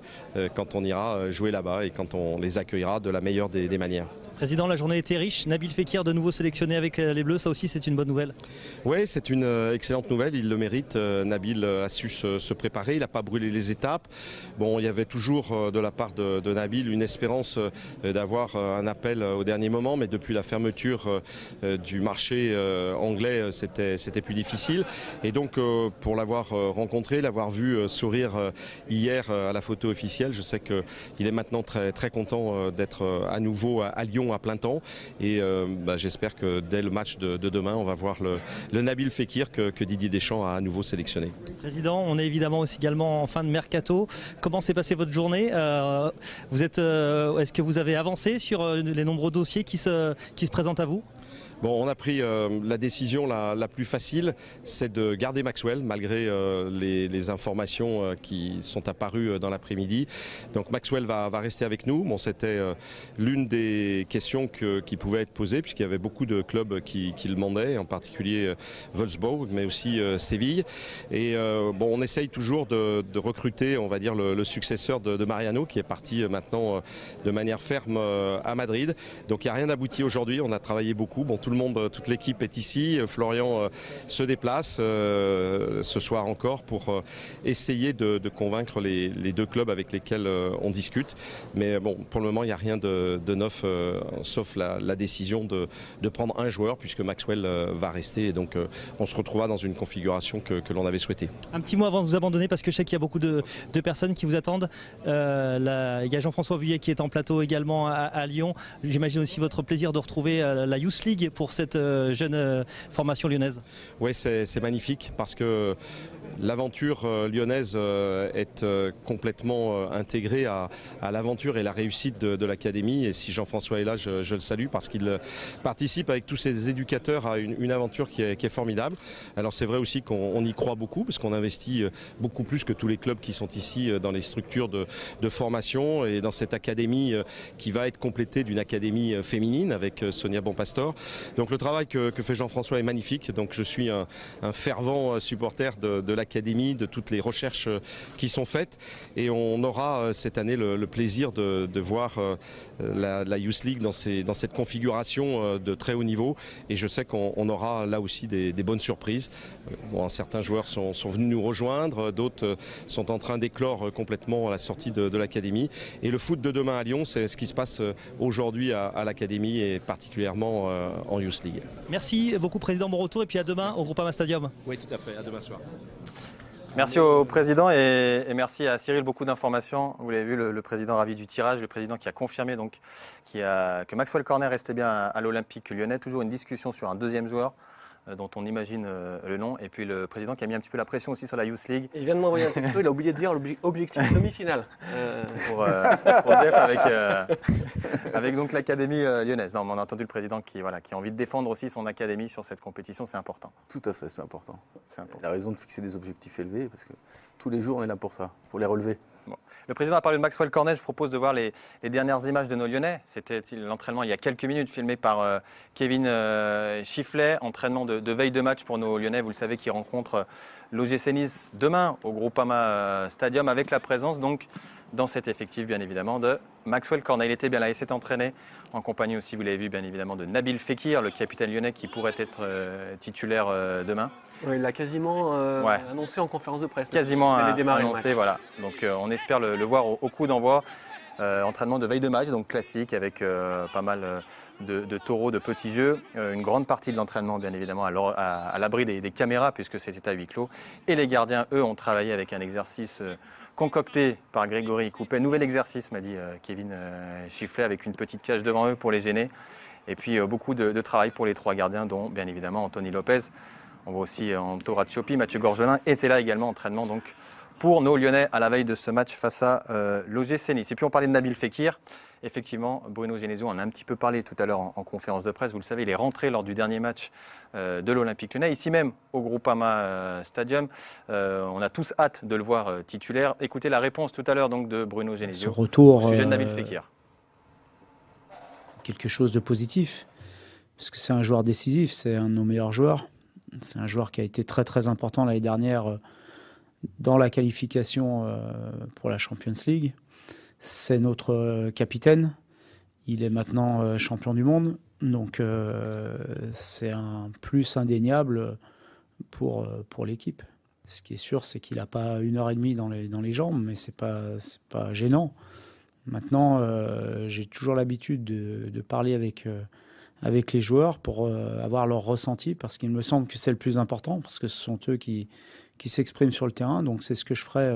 quand on ira jouer là-bas et quand on les accueillera de la meilleure des manières. Président, la journée était riche. Nabil Fekir de nouveau sélectionné avec les Bleus, ça aussi c'est une bonne nouvelle. Oui, c'est une excellente nouvelle, il le mérite. Nabil a su se préparer, il n'a pas brûlé les étapes. Bon, il y avait toujours de la part de Nabil une espérance d'avoir un appel au dernier moment, mais depuis la fermeture du marché anglais, c'était plus difficile. Et donc pour l'avoir rencontré, l'avoir vu sourire hier à la photo officielle, je sais qu'il est maintenant très content d'être à nouveau à Lyon à plein temps et j'espère que dès le match de demain on va voir le Nabil Fekir que Didier Deschamps a à nouveau sélectionné. Président, on est évidemment aussi également en fin de mercato. Comment s'est passée votre journée? Est-ce que vous avez avancé sur les nombreux dossiers qui se présentent à vous? Bon, on a pris la décision la plus facile, c'est de garder Maxwell malgré les informations qui sont apparues dans l'après-midi. Donc Maxwell va rester avec nous. Bon, c'était l'une des questions qui pouvaient être posées puisqu'il y avait beaucoup de clubs qui le demandaient, en particulier Wolfsburg, mais aussi Séville. Et bon, on essaye toujours de recruter, on va dire, le successeur de Mariano qui est parti maintenant de manière ferme à Madrid. Donc il n'y a rien d'abouti aujourd'hui. On a travaillé beaucoup. Bon, toute l'équipe est ici. Florian se déplace ce soir encore pour essayer de convaincre les 2 clubs avec lesquels on discute. Mais bon, pour le moment, il n'y a rien de neuf, sauf la décision de prendre un joueur puisque Maxwell va rester. Et donc, on se retrouvera dans une configuration que l'on avait souhaitée. Un petit mot avant de vous abandonner parce que je sais qu'il y a beaucoup de personnes qui vous attendent. Il y a Jean-François Vuillet qui est en plateau également à Lyon. J'imagine aussi votre plaisir de retrouver la Youth League pour cette jeune formation lyonnaise. Oui, c'est magnifique parce que l'aventure lyonnaise est complètement intégrée à l'aventure et la réussite de l'académie. Et si Jean-François est là, je le salue parce qu'il participe avec tous ses éducateurs à une aventure qui est formidable. Alors c'est vrai aussi qu'on y croit beaucoup parce qu'on investit beaucoup plus que tous les clubs qui sont ici dans les structures de formation et dans cette académie qui va être complétée d'une académie féminine avec Sonia Bonpastor. Donc le travail que fait Jean-François est magnifique. Donc je suis un fervent supporter de l'académie, de toutes les recherches qui sont faites. Et on aura cette année le plaisir de voir la Youth League dans cette configuration de très haut niveau. Et je sais qu'on aura là aussi des bonnes surprises. Bon, certains joueurs sont venus nous rejoindre, d'autres sont en train d'éclore complètement à la sortie de l'académie. Et le foot de demain à Lyon, c'est ce qui se passe aujourd'hui à l'académie et particulièrement en Youth League. Merci beaucoup Président, bon retour et puis à demain au Groupama Stadium. Oui, tout à fait, à demain soir. Merci au Président et merci à Cyril, beaucoup d'informations. Vous l'avez vu, le Président ravi du tirage, le Président qui a confirmé donc que Maxwell Cornet restait bien à l'Olympique Lyonnais. Toujours une discussion sur un 2e joueur. dont on imagine le nom. Et puis le président qui a mis un petit peu la pression aussi sur la Youth League. Il vient de m'envoyer un texto, il a oublié de dire l'objectif demi-finale. Pour Jeff avec donc l'académie lyonnaise. Non, mais on a entendu le président qui a envie de défendre aussi son académie sur cette compétition, c'est important. Tout à fait, c'est important. Il a raison de fixer des objectifs élevés parce que tous les jours on est là pour ça, pour les relever. Bon. Le président a parlé de Maxwell Cornet, je propose de voir les dernières images de nos Lyonnais. C'était l'entraînement il y a quelques minutes filmé par Kevin Chifflet, entraînement de veille de match pour nos Lyonnais, vous le savez, qui rencontrent l'OGC Nice demain au Groupama Stadium avec la présence donc dans cet effectif bien évidemment de Maxwell Cornet. Il était bien là, il s'est entraîné en compagnie aussi, vous l'avez vu bien évidemment, de Nabil Fekir, le capitaine lyonnais qui pourrait être titulaire demain. Oui, il l'a quasiment annoncé en conférence de presse. Quasiment annoncé, voilà. Donc on espère le voir au coup d'envoi. Entraînement de veille de match, donc classique, avec pas mal de taureaux, de petits jeux. Une grande partie de l'entraînement, bien évidemment, à l'abri des caméras, puisque c'était à huis clos. Et les gardiens, eux, ont travaillé avec un exercice concocté par Grégory Coupet. Nouvel exercice, m'a dit Kevin Chifflet, avec une petite cage devant eux pour les gêner. Et puis beaucoup de travail pour les 3 gardiens, dont, bien évidemment, Anthony Lopez. On voit aussi Anto Racciopi, Mathieu Gorgelin était là également, entraînement donc pour nos Lyonnais à la veille de ce match face à l'OGC Nice. Et puis on parlait de Nabil Fekir. Effectivement, Bruno Genesio en a un petit peu parlé tout à l'heure en conférence de presse. Vous le savez, il est rentré lors du dernier match de l'Olympique Lyonnais, ici même au Groupama Stadium. On a tous hâte de le voir titulaire. Écoutez la réponse tout à l'heure donc de Bruno Genesio au sujet de Nabil Fekir. Quelque chose de positif, parce que c'est un joueur décisif, c'est un de nos meilleurs joueurs. C'est un joueur qui a été très très important l'année dernière dans la qualification pour la Champions League. C'est notre capitaine. Il est maintenant champion du monde. Donc c'est un plus indéniable pour l'équipe. Ce qui est sûr, c'est qu'il n'a pas 1h30 dans les jambes, mais c'est pas gênant. Maintenant, j'ai toujours l'habitude de parler avec les joueurs pour avoir leur ressenti, parce qu'il me semble que c'est le plus important, parce que ce sont eux qui s'expriment sur le terrain. Donc c'est ce que je ferai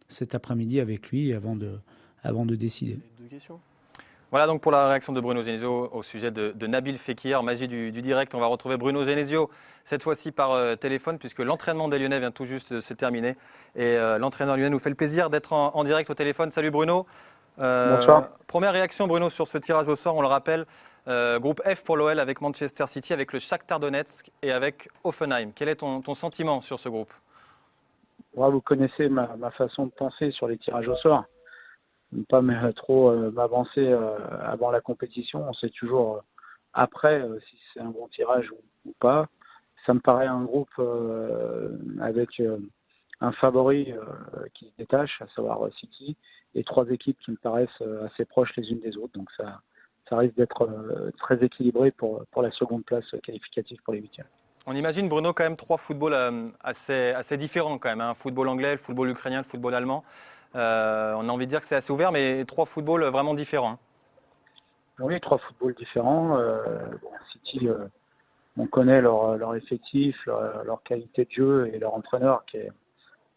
cet après-midi avec lui avant de décider. 2 questions. Voilà donc pour la réaction de Bruno Genesio au sujet de Nabil Fekir. Magie du direct, on va retrouver Bruno Genesio cette fois-ci par téléphone, puisque l'entraînement des Lyonnais vient tout juste de se terminer. Et l'entraîneur lyonnais nous fait le plaisir d'être en direct au téléphone. Salut Bruno. Bonsoir. Première réaction Bruno sur ce tirage au sort, on le rappelle. Groupe F pour l'OL avec Manchester City, avec le Shakhtar Donetsk et avec Hoffenheim. Quel est ton sentiment sur ce groupe? Vous connaissez ma façon de penser sur les tirages au sort. Ne pas trop m'avancer avant la compétition. On sait toujours après si c'est un bon tirage ou pas. Ça me paraît un groupe avec un favori qui se détache, à savoir City, et 3 équipes qui me paraissent assez proches les unes des autres. Donc ça risque d'être très équilibré pour la seconde place qualificative pour les 8e. On imagine, Bruno, quand même 3 footballs assez différents quand même. Hein. Football anglais, le football ukrainien, le football allemand. On a envie de dire que c'est assez ouvert, mais 3 footballs vraiment différents. Hein. Oui, 3 footballs différents. City, on connaît leur effectif, leur qualité de jeu et leur entraîneur qui est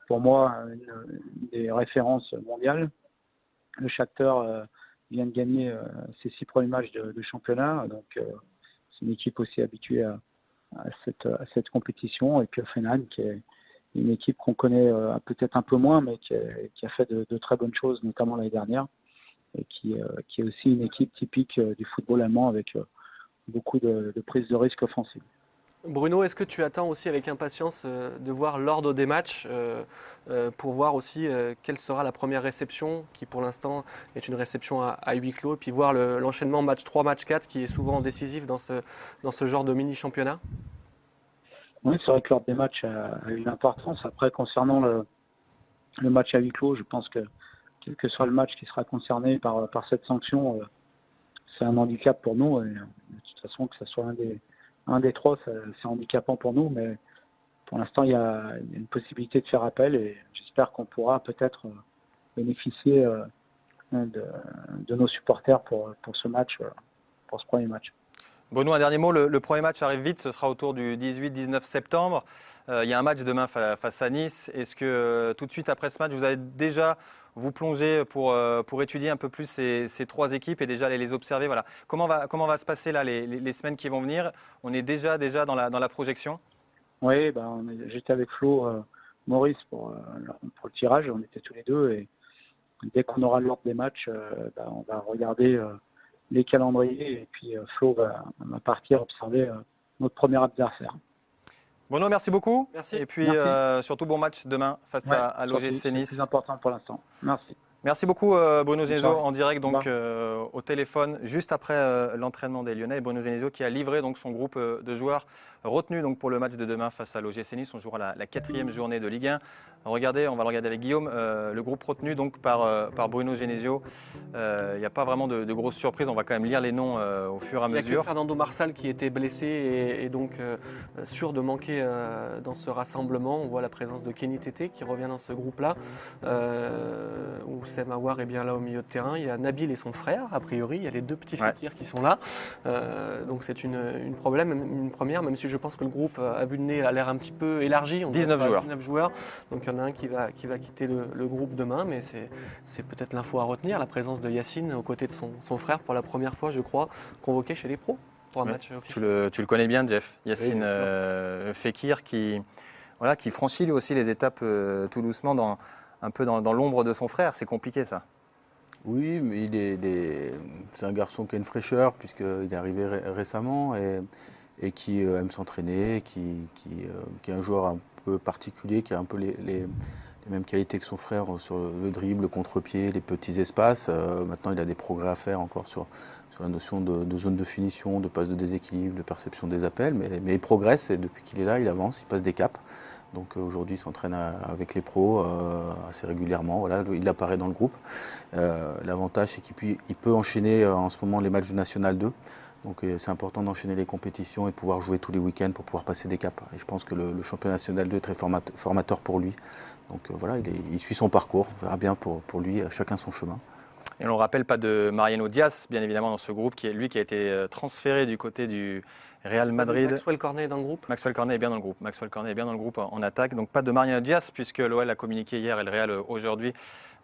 pour moi une des références mondiales. Le Shakhtar vient de gagner ses 6 premiers matchs de championnat, donc c'est une équipe aussi habituée à cette compétition. Et puis Hoffenheim, qui est une équipe qu'on connaît peut-être un peu moins, mais qui a fait de très bonnes choses, notamment l'année dernière, et qui est aussi une équipe typique du football allemand avec beaucoup de prises de risques offensives. Bruno, est-ce que tu attends aussi avec impatience de voir l'ordre des matchs pour voir aussi quelle sera la première réception, qui pour l'instant est une réception à huis clos, et puis voir l'enchaînement match 3, match 4 qui est souvent décisif dans ce genre de mini-championnat? Oui, c'est vrai que l'ordre des matchs a une importance. Après, concernant le match à huis clos, je pense que quel que soit le match qui sera concerné par cette sanction, c'est un handicap pour nous. Et, de toute façon, que ce soit un des 3, c'est handicapant pour nous. Mais pour l'instant, il y a une possibilité de faire appel et j'espère qu'on pourra peut-être bénéficier de nos supporters pour ce match, pour ce premier match. Bruno, un dernier mot, le premier match arrive vite, ce sera autour du 18-19 septembre. Il y a un match demain face à Nice. Est-ce que tout de suite après ce match, vous avez déjà vous plonger pour étudier un peu plus ces trois équipes et déjà aller les observer. Voilà. Comment va se passer là les semaines qui vont venir? On est déjà dans la projection? Oui, j'étais avec Flo Maurice pour le tirage, on était tous les deux et dès qu'on aura l'ordre des matchs, on va regarder les calendriers et puis Flo va partir observer notre premier adversaire. Bruno, merci beaucoup. Merci. Et puis surtout bon match demain face à l'OGC Nice. C'est le plus important pour l'instant. Merci. Merci beaucoup Bruno Genesio en direct donc au téléphone juste après l'entraînement des Lyonnais. Et Bruno Genesio qui a livré donc son groupe de joueurs retenu donc pour le match de demain face à l'OGC Nice. On jouera la 4e journée de Ligue 1. Regardez, on va le regarder avec Guillaume, le groupe retenu donc par Bruno Genesio. Il n'y a pas vraiment de grosses surprises, on va quand même lire les noms au fur et à mesure. Il y a que Fernando Marsal qui était blessé et donc sûr de manquer dans ce rassemblement. On voit la présence de Kenny Tété qui revient dans ce groupe-là, où Sem Aouar est bien là au milieu de terrain. Il y a Nabil et son frère, a priori, il y a les deux petits Fekir qui sont là. Donc c'est une première, même si je pense que le groupe à vue de nez a l'air un petit peu élargi. On 19 joueurs. Donc il y en a un qui va quitter le groupe demain, mais c'est peut-être l'info à retenir, la présence de Yacine aux côtés de son frère pour la première fois, je crois, convoqué chez les pros pour un match officiel. Tu le connais bien, Jeff. Yacine Fekir qui franchit lui aussi les étapes tout doucement un peu dans l'ombre de son frère. C'est compliqué ça. Oui, mais c'est un garçon qui a une fraîcheur puisqu'il est arrivé récemment et qui aime s'entraîner, qui est un joueur un peu particulier, qui a un peu les mêmes qualités que son frère sur le dribble, le contre-pied, les petits espaces. Maintenant, il a des progrès à faire encore sur la notion de zone de finition, de passe de déséquilibre, de perception des appels, mais il progresse et depuis qu'il est là, il avance, il passe des caps. Donc aujourd'hui, il s'entraîne avec les pros assez régulièrement. Voilà, il apparaît dans le groupe. L'avantage, c'est qu'il peut enchaîner en ce moment les matchs de National 2. Donc c'est important d'enchaîner les compétitions et de pouvoir jouer tous les week-ends pour pouvoir passer des caps. Et je pense que le championnat national 2 est très formateur pour lui. Donc voilà, il suit son parcours. On verra bien pour lui, chacun son chemin. Et on ne rappelle pas de Mariano Diaz, bien évidemment, dans ce groupe, qui a été transféré du côté du Real Madrid. Maxwell Cornet est dans le groupe. Maxwell Cornet est bien dans le groupe. Maxwell Cornet est bien dans le groupe en attaque. Donc pas de Mariano Diaz, puisque l'OL a communiqué hier et le Real aujourd'hui.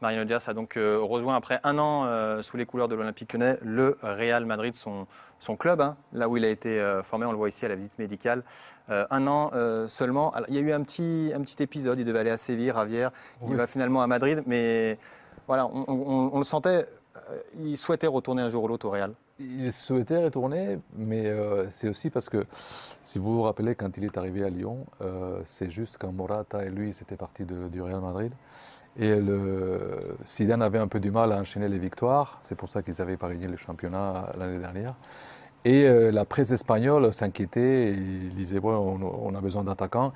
Mariano Diaz a donc rejoint après un an sous les couleurs de l'Olympique Lyonnais le Real Madrid, son club, là où il a été formé. On le voit ici à la visite médicale. Un an seulement. Alors, il y a eu un petit épisode. Il devait aller à Séville, Javier. Il va finalement à Madrid, mais voilà, on le sentait. Il souhaitait retourner un jour ou l'autre au Real. Il souhaitait retourner, mais c'est aussi parce que, si vous vous rappelez, quand il est arrivé à Lyon, c'est juste quand Morata et lui, c'était parti du Real Madrid. Et Zidane avait un peu du mal à enchaîner les victoires, c'est pour ça qu'ils avaient pas gagné le championnat l'année dernière. Et la presse espagnole s'inquiétait, il disait bon, on a besoin d'attaquants.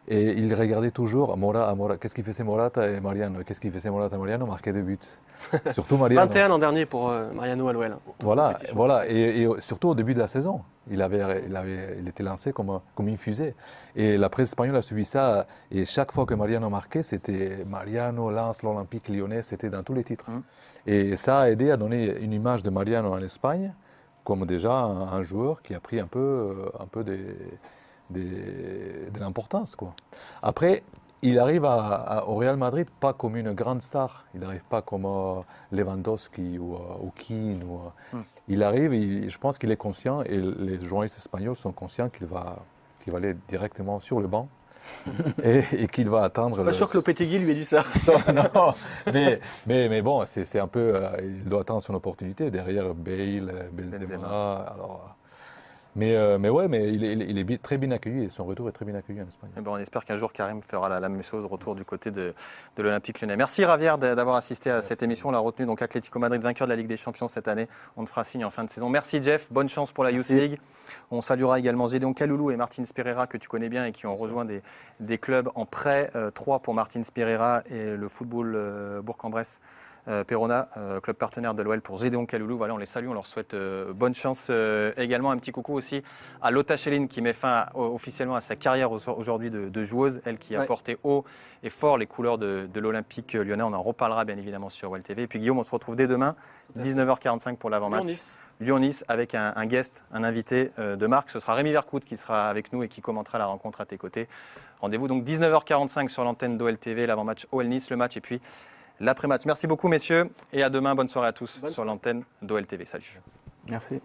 Et il regardait toujours qu'est-ce qu'il faisait Morata et Mariano. Qu'est-ce qu'il faisait Morata et Mariano? Marquer des buts. Surtout Mariano. 21 l'an dernier pour Mariano à l'OL. Voilà. Et surtout au début de la saison. Il était lancé comme une fusée. Et la presse espagnole a suivi ça. Et chaque fois que Mariano marquait, c'était Mariano lance l'Olympique Lyonnais. C'était dans tous les titres. Et ça a aidé à donner une image de Mariano en Espagne comme déjà un joueur qui a pris un peu de l'importance, quoi. Après, il arrive au Real Madrid pas comme une grande star. Il n'arrive pas comme Lewandowski ou Keane. Il arrive, je pense qu'il est conscient, et les journalistes espagnols sont conscients qu'il va aller directement sur le banc et qu'il va attendre. Pas sûr que Lopetegui lui ait dit ça. Non, mais bon, c'est un peu, il doit attendre son opportunité derrière Bale, Benzema. Alors, mais il est très bien accueilli et son retour est très bien accueilli en Espagne. Et bon, on espère qu'un jour Karim fera la même chose, retour du côté de l'Olympique Lyonnais. Merci Javier d'avoir assisté à cette émission. On l'a retenu donc Atlético Madrid, vainqueur de la Ligue des Champions cette année. On te fera signe en fin de saison. Merci Jeff, bonne chance pour la Youth League. On saluera également Gédéon Kaloulou et Martins Pereira que tu connais bien et qui ont rejoint des clubs en prêt. 3 pour Martins Pereira et le football Bourg-en-Bresse. Perona, club partenaire de l'OL pour Gédéon Kaloulou. Voilà, on les salue, on leur souhaite bonne chance également. Un petit coucou aussi à Lotta Chéline qui met fin officiellement à sa carrière aujourd'hui de joueuse, elle qui a porté haut et fort les couleurs de l'Olympique Lyonnais. On en reparlera bien évidemment sur OL TV. Et puis Guillaume, on se retrouve dès demain, 19h45 pour l'avant-match. Lyon-Nice avec un guest, un invité de marque. Ce sera Rémi Vercoute qui sera avec nous et qui commentera la rencontre à tes côtés. Rendez-vous donc 19h45 sur l'antenne d'OL TV, l'avant-match OL Nice, le match et puis l'après-match. Merci beaucoup messieurs et à demain. Bonne soirée à tous sur l'antenne d'OL TV. Salut. Merci.